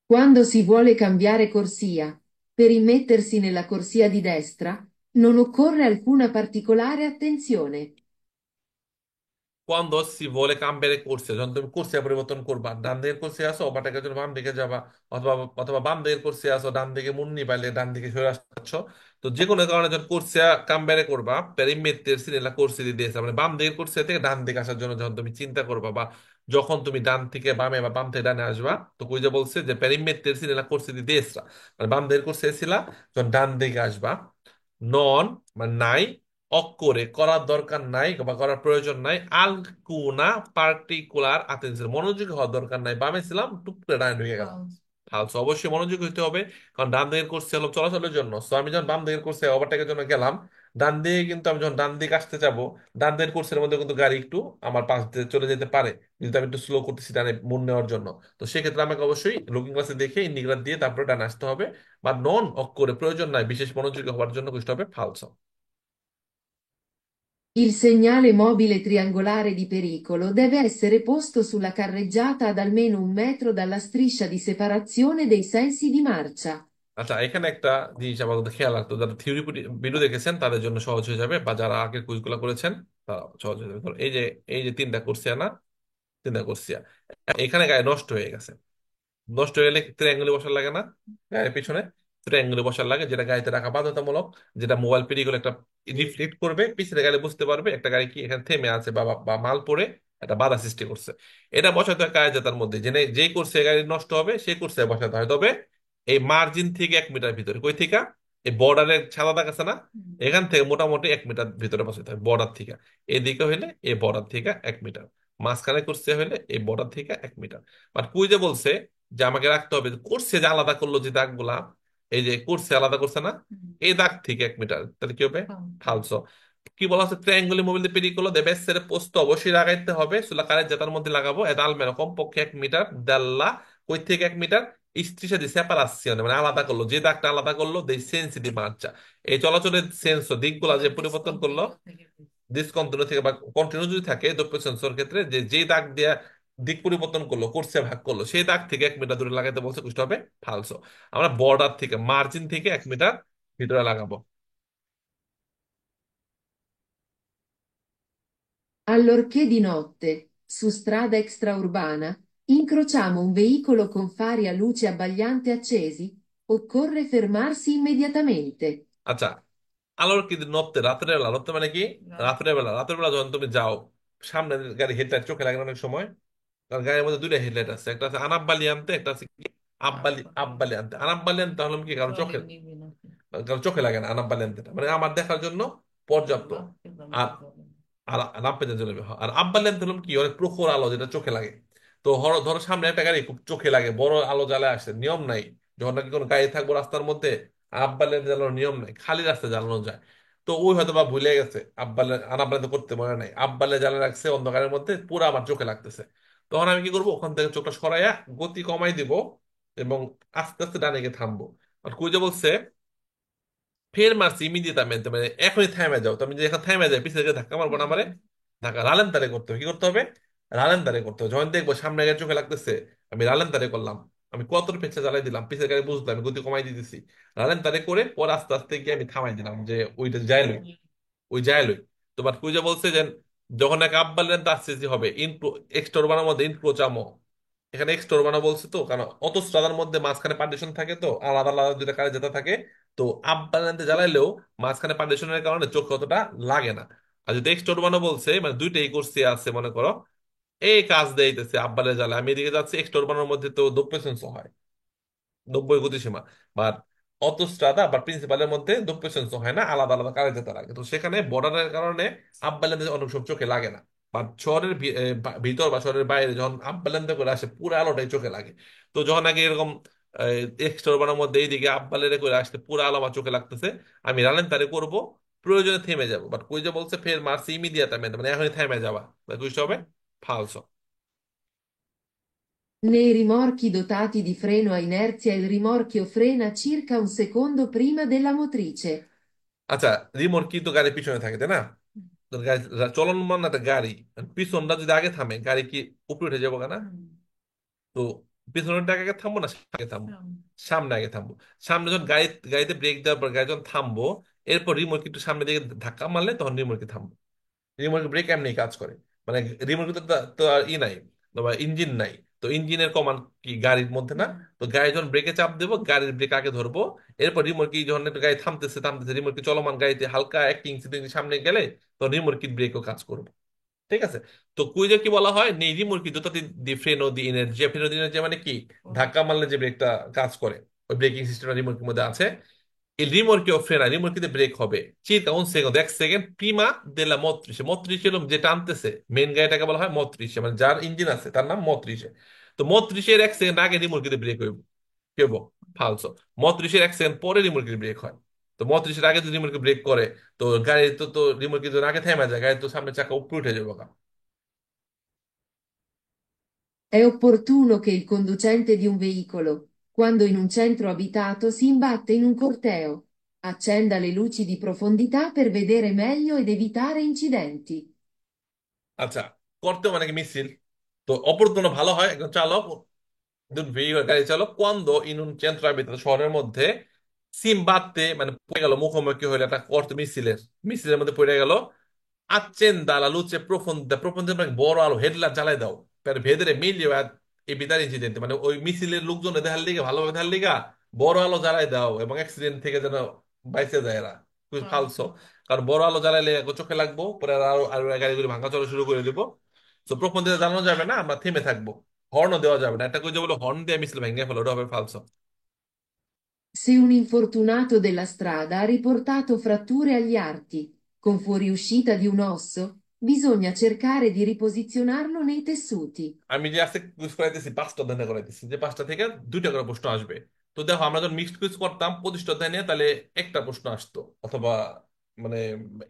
Quando si vuole cambiare corsia, per immettersi nella corsia di destra, non occorre alcuna particolare attenzione. কোয়ান্দো সি বলে কাম্পেরে করছে, যখন তুমি কোর্সে পরিবর্তন করবা, ডান দিকের কোর্সে আসো ওভারটেকের জন্য বাম দিকে যাবা, অথবা অথবা বাম দিকের কোর্সে আসো, ডান দিকে মুন্নি পাইলে ডান দিকে সরে আসছো। তো যে কোনো কারণে যখন কোর্সে কাম্পেরে করবা, পেরিমেটের সিনেলা কোর্সে দিয়ে দিয়েছে, মানে বাম দিকের কোর্সে থেকে ডান দিকে আসার জন্য যখন তুমি চিন্তা করবা, বা যখন তুমি ডান থেকে বামে বা বাম থেকে ডানে আসবা, তো কই যে বলছে যে পেরিমেটের সিনেলা কোর্সে দিয়ে দিয়েছে, মানে বাম দিকের কোর্সে ছিলা, যখন ডান দিকে আসবা, নন মানে নাই, অক্করে করার দরকার নাই বা করার প্রয়োজন নাই, আলকুনা পার্টিকুলার আতেন্সের মনোযোগী হওয়ার দরকার নাই, বামে ছিলাম টুক করে ডানে ঢুকে গেলাম। ফালসো, অবশ্যই মনোযোগী হতে হবে, কারণ ডান দিকের কোর্সে হলো চলাচলের জন্য। সো আমি যখন বাম দিকের কোর্সে ওভারটেকের জন্য গেলাম, ডান দিকে কিন্তু আমি যখন ডান দিকে আসতে যাবো, ডান দিকের কোর্সের মধ্যে কিন্তু গাড়ি একটু আমার পাশ দিয়ে চলে যেতে পারে, যদি আমি একটু স্লো করতেছি ডানে মুড় নেওয়ার জন্য। তো সেক্ষেত্রে আমাকে অবশ্যই লুকিং গ্লাসে দেখে ইন্ডিকেটর দিয়ে তারপরে ডানে আসতে হবে। বা নন অক্করে প্রয়োজন নাই, বিশেষ মনোযোগী হওয়ার জন্য বুঝতে হবে ফালসো। Il segnale mobile triangolare di pericolo deve essere posto sulla carreggiata ad almeno 1 metro dalla striscia di separazione dei sensi di marcia. আচ্ছা, এখানে একটা জিনিস আমাদের খেয়াল রাখতো, যারা থিওরি ভিডিও দেখেছেন তাদের জন্য সহজ হয়ে যাবে, বা যারা আগে কুইজগুলো করেছেন তারা সহজ হয়ে যাবে। ধরো এই যে তিনটা করছি না, তিনটা করছি, এখানে গায়ে নষ্ট হয়ে গেছে। নষ্ট হয়ে গেলে ট্রায়াঙ্গেলে বসার লাগে না? গায়ের পিছনে ট্রায়াঙ্গেলে বসার লাগে, যেটা গাড়িতে রাখা বাধ্যতামূলক, যেটা মোবাইল পেরিয়ে একটা রিফ্লেক্ট করবে, পিছনে গাড়ি বুঝতে পারবে একটা গাড়ি কি এখানে থেমে আছে বা বা মাল পড়ে একটা বাধা সৃষ্টি করছে। এটা বসাতে হয় কাগজেতার মধ্যে, যেই করছে গাড়ি নষ্ট হবে সেই করছে বসাতে হয়। তবে এই মার্জিন থেকে 1 মিটার ভিতরে, কই থেকে? এই বর্ডারের সাদা দাগ আছে না, এখান থেকে মোটামুটি 1 মিটার ভিতরে বসাতে হয় বর্ডার থেকে। এদিকে হইলে এই বর্ডার থেকে 1 মিটার, মাঝখানে করছে হইলে এই বর্ডার থেকে 1 মিটার। বাট কুইজে বলছে যে আমাকে রাখতে হবে যে কোর্সে যে আলাদা করলো যে দাগগুলা, এই যে কোর্সে আলাদা করছে না, এই দাগ থেকে 1 মিটার, তাহলে কি হবে? ফালসো। কি বলা হচ্ছে, ট্রায়াঙ্গুলি মোবিল দিয়ে পেরিকুলো দেবে সেরে পোস্ত অবশ্যই লাগাইতে হবে, সুলা কারের জেতার মধ্যে লাগাবো, এটা আলমেরো কমপক্ষে 1 মিটার দেল্লা, কই থেকে 1 মিটার, স্ত্রীর সাথে সেপারাচ্ছিও মানে আলাদা করলো, যে দাগটা আলাদা করলো দেই সেন্সিটিভ মার্চা। এই চলাচলের সেন্স দিকগুলা যে পরিবর্তন করলো, ডিসকন্টিনিউ থেকে বা কন্টিনিউ যদি থাকে দপ্প সেন্সর ক্ষেত্রে, যে যেই দাগ দিয়ে দিক পরিবর্তন করলো, কোর্সে ভাগ করলো, সেই দাগ থেকে 1 মিটার দূরে লাগাইতে বলছে, কুষ্ট হবে ফালসো। আমরা বর্ডার থেকে মার্জিন থেকে 1 মিটার ভিতরে লাগাবো। Allorché di notte, su strada extraurbana, incrociamo un veicolo con fari a luce abbagliante accesi, occorre fermarsi immediatamente. আচ্ছা, আলোর কি নড়তে, রাতের বেলা নড়তে মানে কি? রাতের বেলা যখন তুমি যাও, সামনে গাড়ি হেডলাইট চোখে লাগে না অনেক সময়, কারণ গাড়ির মধ্যে দুইটা হেডলাইট আছে, একটা আছে আনাব্বালি আনতে, একটা আছে কি আব্বালি আব্বালি আনতে। আনাব্বালি আনতে হলাম কি, কারণ চোখে লাগে না আনাব্বালি আনতে, মানে আমার দেখার জন্য পর্যাপ্ত। আর আর রামপেজে চলে যাবে। আর আব্বা লেন্থ হলাম কি, অনেক প্রখর আলো যেটা চোখে লাগে। তো ধরো সামনে একটা গাড়ি খুব চোখে লাগে, বড় আলো জ্বালা আসছে, নিয়ম নাই যখন নাকি কোনো গাড়ি থাকবো রাস্তার মধ্যে, আব্বা লেন্থ জ্বালানোর নিয়ম নাই, খালি রাস্তায় জ্বালানো যায়। তো ওই হয়তো বা ভুলে গেছে, আনাব্বা লেন্থ করতে মনে নাই, আব্বা লেন্থ জ্বালা রাখছে অন্ধকারের মধ্যে, পুরো আমার চোখে লাগতেছে। তখন আমি কি করবো, ওখান থেকে চোখটা সরাইয়া গতি কমাই দিব এবং আস্তে আস্তে ডানে গিয়ে থামবো। আর কুইজে বলছে ফের মারছি ইমিডিয়েটamente, মানে এখনই থামে যাও। তো আমি যে এখন থামে যাই, পিছনে গিয়ে ধাক্কা মারবো না, আমারে ধাক্কা রালেন তারে করতে হবে। কি করতে হবে? রালেন তারে করতে হবে। যখন দেখবো সামনে গাড়ি চোখে লাগতেছে, আমি রালেন তারে করলাম, আমি কত পেছনে জ্বালাই দিলাম, পিছের গাড়ি বুঝলাম, আমি গতি কমাই দিতেছি, রালেন তারে করে পরে আস্তে আস্তে গিয়ে আমি থামাই দিলাম, যে ওইটা যাই লই, ওই যায় লই। তোমার কুইজা বলছে যে যখন এক আব্বাল লেন্থ আসছে যে হবে এক্সটোর বানার মধ্যে ইনক্রোচামো, এখানে এক্সটোর বানা বলছে তো কারণ অত স্ট্রাদার মধ্যে মাঝখানে পার্টিশন থাকে, তো আলাদা আলাদা দুইটা কারে যেটা থাকে। তো আব্বাল লেন্থে জ্বালাইলেও মাঝখানে পার্টিশনের কারণে চোখে অতটা লাগে না। আর যদি এক্সটোর বানা বলছে মানে দুইটাই কোর্সে আছে মনে করো, এই কাজ দিতেছে আব্বালে জ্বালা, আমি এদিকে যাচ্ছি, এক্সটোর বানার মধ্যে তো 90% হয়, 90 গতিসীমা, বা অটোস্ট্রাদা বা প্রিন্সিপালের মধ্যে 90% হয় না, আলাদা আলাদা কারে যেতে লাগে। তো সেখানে বর্ডারের কারণে আব্বালেন্দ অনেক সময় চোখে লাগে না। বা শহরের ভিতর বা শহরের বাইরে যখন আব্বালেন্দ করে আসে পুরো আলোটাই চোখে লাগে। তো যখন আগে এরকম এক্সটোরবানের মধ্যে এইদিকে আব্বালের করে আসতে পুরো আলো আমার চোখে লাগতেছে, আমি রালেন তারে করবো, প্রয়োজনে থেমে যাবো। বাট কই যে বলছে ফের মারছি ইমিডিয়াটামেন্ট, মানে এখনই থেমে যাবা, বুঝতে হবে ফালসো। Nei rimorchi dotati di freno a inerzia il rimorchio frena circa un secondo prima della motrice. আচ্ছা, রিমোট কিন্তু গাড়ির পিছনে থাকে তাই না? তো গাড়ি চলমান একটা গাড়ি, পিছনটা যদি আগে থামে গাড়ি কি উপরে উঠে যাবো না? তো পিছনের আগে থামবো না সামনে আগে থামবো? সামনে আগে থামবো। সামনে যখন গাড়িতে ব্রেক দেওয়ার পর গাড়ি যখন থামবো, এরপর রিমোট একটু সামনের দিকে ধাক্কা মারলে তখন রিমোট কি থামবো। রিমোট ব্রেক এমনি কাজ করে, মানে রিমোট তো তো আর নাই, তোমার ইঞ্জিন নাই। তো ইঞ্জিনের কমান্ড কি গাড়ির মধ্যে না? তো গাড়ি যখন ব্রেকে চাপ দেবো, গাড়ির ব্রেক আগে ধরবো, এরপর রিমোট কি যখন একটু গাড়ি থামতেছে থামতেছে, রিমোট কি চলমান গাড়িতে হালকা 1 ইঞ্চি 2 ইঞ্চি সামনে গেলে তো রিমোট কি ব্রেকও কাজ করবে। ঠিক আছে? তো কুইজে কি বলা হয়, নেই রিমোট কি দুটো দি ফ্রেনো দি এনার্জি, ফ্রেনো দি এনার্জি মানে কি, ধাক্কা মারলে যে ব্রেকটা কাজ করে, ওই ব্রেকিং সিস্টেমটা রিমোটের মধ্যে আছে। Il rimorchio frena, রিমোটকিতে ব্রেক হবে circa un secondo, 1 second prima della motrice। motrice হলো যে টানতেছে, মেন গাড়িটাকে বলা হয় motrice, মানে যার ইঞ্জিন আছে তার নাম motrice। তো motrice-এর 1 সেকেন্ড আগে রিমোটকিতে ব্রেক হইব, কি হইব? ফালসো। motrice-এর 1 সেকেন্ড পরে রিমোটকিতে ব্রেক হয়। তো motrice-এর আগে যদি রিমোটকে ব্রেক করে, তো গাড়ি তো রিমোটকে যদি আগে থেমে যায়, গাড়ি তো সামনে চাকা উপরে উঠে যাবে। È opportuno che il conducente di un veicolo, quando in un centro abitato, si imbatte in un corteo. Accenda le luci di profondità per vedere meglio ed evitare incidenti. আচ্ছা, করতেও মানে কি মিছিল। তো অপর জন্য ভালো হয় একজন চালক, গাড়ি চালক cuando in un centro abitato শহরের মধ্যে সিম বাত্তে মানে পড়ে গেল, মুখোমুখি হইলে একটা অর্থ মিছিলের, মিছিলের মধ্যে পড়ে গেল। accenda la luce profonda, profonda মানে বড় আলো, হেডলাইট জ্বালাই দাও, per vedere meglio evitare incidenti, মানে ওই মিছিলের লোকজন দেখার লিগে, ভালোভাবে দেখার লিগা বড় আলো জ্বালাই দাও এবং অ্যাক্সিডেন্ট থেকে যেন বাইচে যায় এরা। খুব ফালসো, falso, কারণ বড় আলো জ্বালাইলে চোখে লাগবো, পরে আরো আরো গাড়িগুলি ভাঙা চলা শুরু করে দিব। তো প্রপঞ্চিতে জানানো যাবে না, আমরা থেমে থাকবো। হর্নও দেওয়া যাবে না, একটা করে যে বলে হর্ন দিয়ে মিছিল ভেঙে ফেলো, ওটা হবে ফালসো। Se un infortunato della strada ha riportato fratture agli arti, con fuoriuscita di un osso, bisogna cercare di riposizionarlo nei tessuti. আমি যে আজকে কুইজ করাইতেছি 5টা অধ্যায় নিয়ে করাইতেছি, যে 5টা থেকে 2টা করে প্রশ্ন আসবে। তো দেখো আমরা যখন মিক্সড কুইজ করতাম 25টা অধ্যায় নিয়ে, তাহলে একটা প্রশ্ন আসতো, অথবা মানে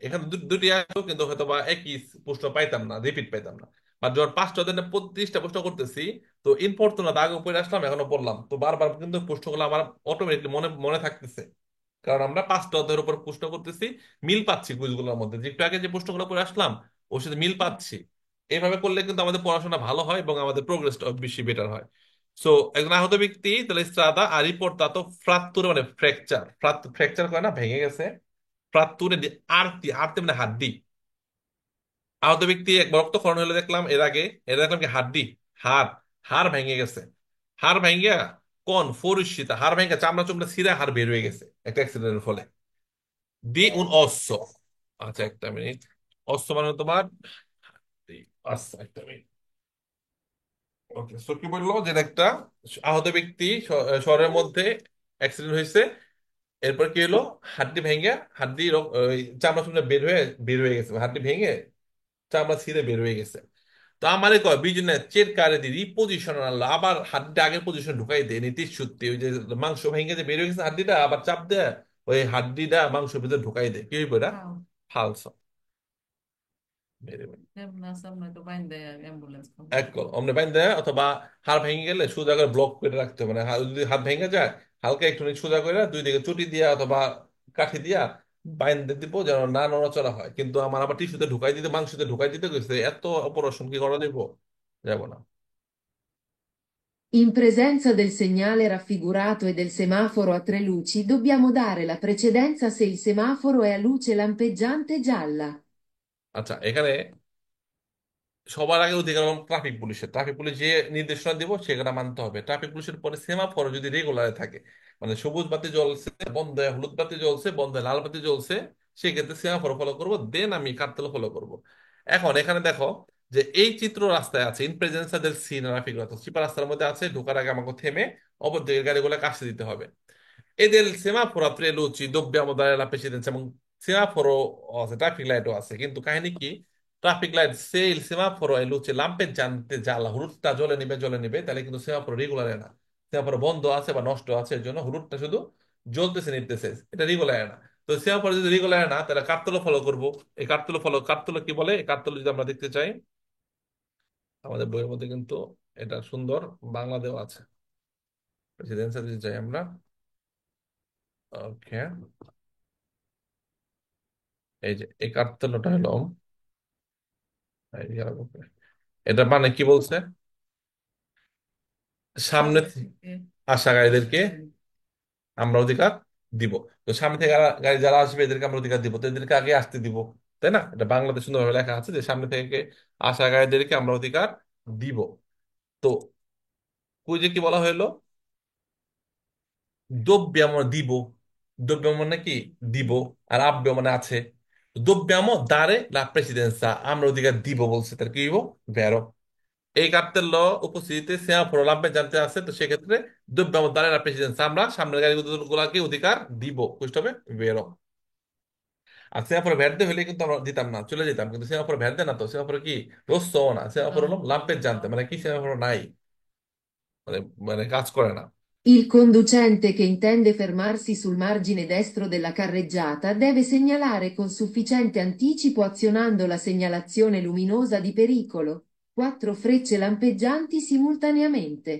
এখানে দুটি আসতো, কিন্তু হয়তো বা একই প্রশ্ন পাইতাম না, রিপিট পাইতাম না। আর যখন 5টা অধ্যায় নিয়ে 25টা প্রশ্ন করতেছি, তো ইম্পর্টেন্ট আগে পড়ে আসলাম, এখনো পড়লাম, তো বারবার কিন্তু প্রশ্নগুলো আমার অটোমেটিকলি মনে মনে থাকতেছে, কারণ আমরা 5টা অধ্যায়ের উপর প্রশ্ন করতেছি, মিল পাচ্ছি কুইজগুলোর মধ্যে, যে একটু আগে যে প্রশ্নগুলো করে আসলাম ওর সাথে মিল পাচ্ছি। এইভাবে করলে কিন্তু আমাদের পড়াশোনা ভালো হয় এবং আমাদের প্রোগ্রেসটা বেশি বেটার হয়। সো একজন আহত ব্যক্তি তাহলে স্ত্রাদা আর রিপোর্টাতো ফ্রাত্তুরে মানে ফ্র্যাকচার, ফ্র্যাকচার করে না, ভেঙে গেছে, ফ্রাত্তুরে আরতি, আরতি মানে হাড্ডি। আহত ব্যক্তি একবার রক্তক্ষরণ হলে দেখলাম এর আগে, এটা দেখলাম কি হাড্ডি, হাড়, হাড় ভেঙে গেছে, হাড় ভেঙে কোন ফরিসিতা, হাড় ভেঙে চামড়া চুমড়া ছিঁড়ে হাড় বের হয়ে গেছে একটা অ্যাক্সিডেন্টের ফলে। দি উন অশ্ব, আচ্ছা একটা মিনিট, অশ্ব মানে তোমার, আচ্ছা একটা মিনিট। ওকে, সো কি বললো যে একটা আহত ব্যক্তি শহরের মধ্যে অ্যাক্সিডেন্ট হয়েছে, এরপর কি হলো, হাড্ডি ভেঙে, হাড্ডি ওই চামড়া চুমড়া বের হয়ে গেছে, হাড্ডি ভেঙে চামড়া ছিঁড়ে বের হয়ে গেছে। তো আমারে কয় বিজনে চেরকারে দি রিপোজিশন আনলো, আবার হাড্ডিটা আগের পজিশন ঢুকাই দেয় নীতিশ সত্যি, ওই যে মাংস ভেঙে যে বের হয়ে গেছে হাড্ডিটা, আবার চাপ দেয় ওই হাড্ডিটা মাংসের ভিতরে ঢুকাই দেয়, কি হইব এটা, falso. ফালস। ভেরি না সামনে তো বাইন্দে অ্যাম্বুলেন্স ফোন এক করবো। কল অমনে বাইন দেয়, অথবা হাড় ভেঙে গেলে সোজা করে ব্লক করে রাখতে হবে, মানে যদি হাত ভেঙে যায় হালকা একটু সোজা করে দুই দিকে চুটি দিয়া অথবা কাঠি দিয়া বাইন দিয়ে দিব, যেন না নড়াচড়া হয়। কিন্তু আমার আবার টিস্যুতে ঢুকাই দিতে, মাংসতে ঢুকাই দিতে গেছে, এত অপারেশন কি করা দিব, যাব না। In presenza del segnale raffigurato e del semaforo a tre luci, dobbiamo dare la precedenza se il semaforo è a luce lampeggiante gialla. আচ্ছা, এখানে সবার আগে অধিকার ট্রাফিক পুলিশের, ট্রাফিক পুলিশ যে নির্দেশনা দিব সেটা মানতে হবে। ট্রাফিক পুলিশের পরে সেমাফোর যদি রেগুলারে থাকে, মানে সবুজ বাতি জ্বলছে বন্ধ, হলুদ বাতি জ্বলছে বন্ধ, লাল বাতি জ্বলছে, সেক্ষেত্রে সেমাফোর ফলো করব, দেন আমি কার্তেল ফলো করব। এখন এখানে দেখো যে এই চিত্র রাস্তায় আছে, ইন প্রেজেন্সা দেল সিন ট্রাফিক, চিপা রাস্তার মধ্যে আছে, ঢোকার আগে আমাকে থেমে অপর দিকের গাড়িগুলো কাছে দিতে হবে। E del semaforo a tre luci dobbiamo dare la precedenza, এবং সেমাফোরও আছে, ট্রাফিক লাইটও আছে, কিন্তু কাহিনী কি, ট্রাফিক লাইট সে il semaforo e luce lampeggiante gialla, হলুদটা জ্বলে নিবে, তাহলে কিন্তু সেমাফোর রেগুলার না, সেমাফোর বন্ধ আছে বা নষ্ট আছে, এর জন্য হলুদটা শুধু জ্বলতেছে নিতেছে, এটা রেগুলার না। তো সেমাফোর যদি রেগুলার না, তাহলে কার্তলো ফলো করব। এই কার্তলো ফলো, কার্তলো কি বলে, এই কার্তলো যদি আমরা দেখতে চাই, আমাদের বইয়ের মধ্যে কিন্তু এটা সুন্দর বাংলা দেওয়া আছে, প্রেসিডেন্সি যদি চাই আমরা, ওকে, এই যে এই কার্তলটা হলো, এটা মানে কি বলছে, সামনে সামনে থেকে আসা গাড়িদেরকে আমরা অধিকার দিব। তো সামনে থেকে গাড়ি যারা আসবে এদেরকে আমরা অধিকার দিব, তো এদেরকে আগে আসতে দিব, তাই না? এটা বাংলাতে সুন্দরভাবে লেখা আছে যে সামনে থেকে আসা গাড়িদেরকে আমরা অধিকার দিব। তো কুইজে কি বলা হলো, দব্যাম দিব, দব্যাম মানে কি, দিব, আর আব্য মানে আছে, দব্যাম দারে লা প্রেসিডেন্সা, আমরা অধিকার দিব বলছে, তার কি হইব, ভেরো। এই কার্তের উপস্থিতিতে সেমাফোর লাম্পে জানতে আছে, তো সেক্ষেত্রে dobbiamo dare la precedenza, আমরা সামনের গাড়িগুলোকে অধিকার দিব, বুঝতে হবে, বেরো। আর সেমাফোর ভ্যাট হলে কিন্তু আমরা দিতাম না, চলে যেতাম, কিন্তু সেমাফোর ভ্যাট দেয় না, তো সেমাফোর কি রোজ না, সেমাফোর হলো লাম্পের জানতে, মানে কি সেমাফোর নাই, মানে মানে কাজ করে না। Il conducente che intende fermarsi sul margine destro della carreggiata deve segnalare con sufficiente anticipo azionando la segnalazione luminosa di pericolo. Quattro frecce lampeggianti simultaneamente.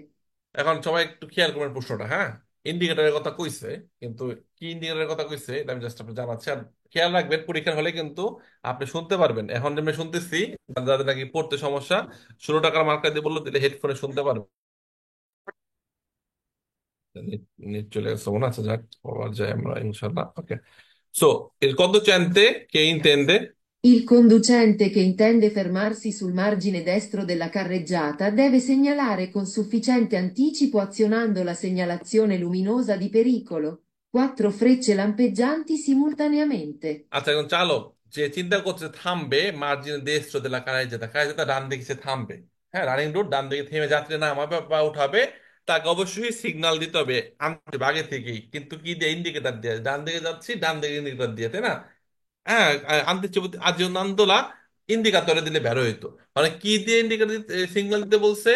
এখন সবাই একটু খেয়াল করবেন প্রশ্নটা, হ্যাঁ। ইন্ডিকেটরের কথা কইছে, কিন্তু কি ইন্ডিকেটরের কথা কইছে এটা আমি জাস্ট আপনি জানাচ্ছি। আর খেয়াল রাখবেন পরীক্ষার হলে কিন্তু আপনি শুনতে পারবেন। এখন আমি শুনতেছি যাদের নাকি পড়তে সমস্যা, 16 টাকার মার্কা দিয়ে বললো দিলে হেডফোনে শুনতে পারবে। নেট নেট চলে গেছে মনে আছে, যাক আবার যাই আমরা ইনশাল্লাহ। ওকে, so il conducente che intende, Il conducente che intende fermarsi sul margine destro della carreggiata deve segnalare con sufficiente anticipo azionando la segnalazione luminosa di pericolo. Quattro frecce lampeggianti simultaneamente. আচ্ছা একজন চালক যে চিন্তা করছে থামবে মার্জিন দেস্ত্র দেলা কারাইজাতা, কারাইজাতা ডান দিকে সে থামবে, হ্যাঁ রানিং রোড, ডান দিকে থেমে যাত্রী নামাবে বা উঠাবে, তাকে অবশ্যই সিগন্যাল দিতে হবে আনতে হবে আগে থেকেই। কিন্তু কি দিয়ে? ইন্ডিকেটার দিয়ে। ডান দিকে যাচ্ছি, ডান দিকে ইন্ডিকেটার দিয়ে, তাই না? হ্যাঁ, আজীবনান্তলা ইন্ডিকাতরে দিলে বের হইতো। মানে কি দিয়ে ইন্ডিকেটর দিতে, সিগন্যাল দিতে বলছে?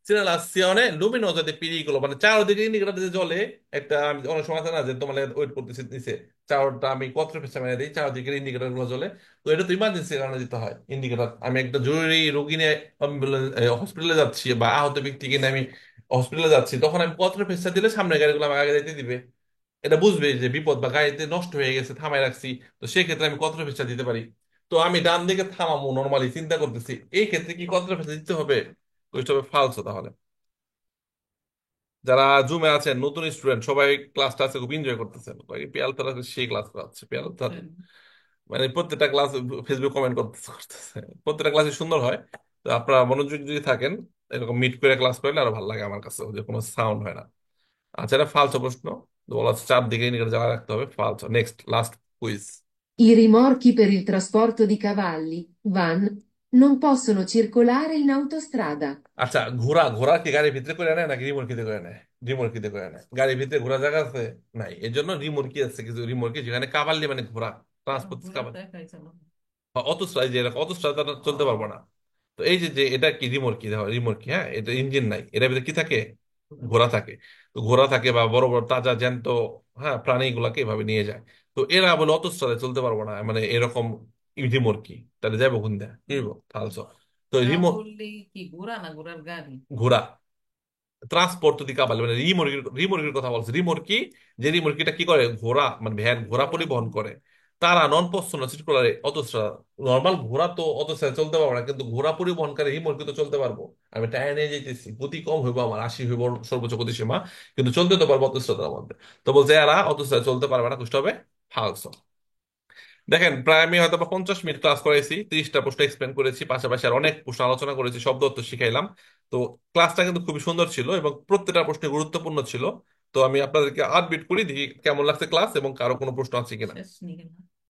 সিগনালাসিওনে লুমিনোসা দি পিরিকোলো, মানে চারদিকে ইন্ডিকেটর দিতে জ্বলে। একটা আমি অনেক সময় আছে না যে তোমার ওয়েট করতেছে নিচে, চারটা আমি কত পেছনে মেরে দিই, চারদিকে ইন্ডিকেটর গুলো জ্বলে। তো এটা তো ইমার্জেন্সি কারণে দিতে হয় ইন্ডিকেটর। আমি একটা জরুরি রোগী নিয়ে হসপিটালে যাচ্ছি বা আহত ব্যক্তিকে নিয়ে আমি হসপিটালে যাচ্ছি, তখন আমি কত পেছনে দিলে সামনের গাড়িগুলো আমাকে আগে যেতে দিবে। এটা বুঝবে যে বিপদ বা গাড়িতে নষ্ট হয়ে গেছে, থামাই রাখছি, তো সেক্ষেত্রে আমি কতটা ফেসা দিতে পারি। তো আমি ডান দিকে থামাবো নর্মালি চিন্তা করতেছি, এই ক্ষেত্রে কি কতটা ফেসা দিতে হবে? ওইটা হবে ফালসো তাহলে। যারা জুমে আছেন নতুন স্টুডেন্ট সবাই ক্লাসটা আছে খুব এনজয় করতেছেন, পেয়াল তারা সেই ক্লাস করাচ্ছে পেয়াল তার, মানে প্রত্যেকটা ক্লাস ফেসবুক কমেন্ট করতেছে প্রত্যেকটা ক্লাসে সুন্দর হয়। তো আপনারা মনোযোগ যদি থাকেন এরকম মিট করে ক্লাস করলে আরো ভালো লাগে আমার কাছে, যে কোনো সাউন্ড হয় না। আচ্ছা, এটা ফালসো প্রশ্ন। তো বলা হচ্ছে চারদিকে ইন্ডিকেটর জ্বালা রাখতে হবে, ফালসো। Next last quiz. I rimorchi per il trasporto di cavalli, van, non possono circolare in autostrada. আচ্ছা, ঘোড়া ঘোড়া কি গাড়ির ভিতরে করে নেয় নাকি রিমোটকিতে করে নেয়? রিমোটকিতে করে নেয়। গাড়ির ভিতরে ঘোড়া জায়গা আছে? নাই, এর জন্য রিমোটকি আছে, কিছু রিমোটকি যেখানে কাবাল্লি মানে ঘোড়া, ট্রান্সপোর্ট ঘোরার কাবাল। দেখাইছে না। অতস্ত্র, এই যে এরকম অতস্ত্র তারা চলতে পারবো না। তো এই যে যে এটা কি রিমোটকি, দেখো রিমোটকি, হ্যাঁ এটা ইঞ্জিন নাই, এটার ভিতরে কি থাকে? ঘোড়া থাকে। তো ঘোড়া থাকে বা বড় বড় তাজা জ্যান্ত, হ্যাঁ প্রাণী গুলাকে এভাবে নিয়ে যায়। তো এরা বলে অতস্ত্রাতে চলতে পারবো না, মানে এরকম রিমোটকি, তাহলে যাবো কোন দেয় কি বলবো তাহলে। তো রিমোট, কাবুলি কি ঘোড়া না ঘোড়ার গাড়ি? ঘোড়া, ট্রান্সপোর্ট দি কাবাল, মানে রিমোর্কির রিমোর্কির কথা বলছে। রিমোর্কি, যে রিমোর্কিটা কি করে? ঘোড়া মানে ভ্যান, ঘোড়া ঘোড়া পরিবহন করে। তারা নন পার্সোনাল সিকুলার অতস্ত্র, নর্মাল ঘোড়া তো অতস্ত্র চলতে পারবো না, কিন্তু ঘোড়া পরিবহনকারী রিমোর্কি তো চলতে পারবো। আমি টায়ার নিয়ে যেতেছি, গতি কম হইবো আমার, 80 হইব সর্বোচ্চ গতিসীমা, কিন্তু চলতে তো পারবো অতস্ত্রতার মধ্যে। তো বলছে এরা অতস্ত্র চলতে পারবে না, কুষ্ট হবে ফালস। দেখেন প্রায় আমি হয়তো বা 50 মিনিট ক্লাস করেছি, 30টা প্রশ্ন এক্সপ্লেন করেছি, পাশাপাশি আর অনেক প্রশ্ন আলোচনা করেছি, শব্দ অর্থ শিখাইলাম। তো ক্লাসটা কিন্তু খুবই সুন্দর ছিল এবং প্রত্যেকটা প্রশ্ন গুরুত্বপূর্ণ ছিল। তো আমি আপনাদেরকে আপডেট করি, দেখি কেমন লাগছে ক্লাস এবং কারো কোনো প্রশ্ন আছে কিনা। শেষ নিয়ে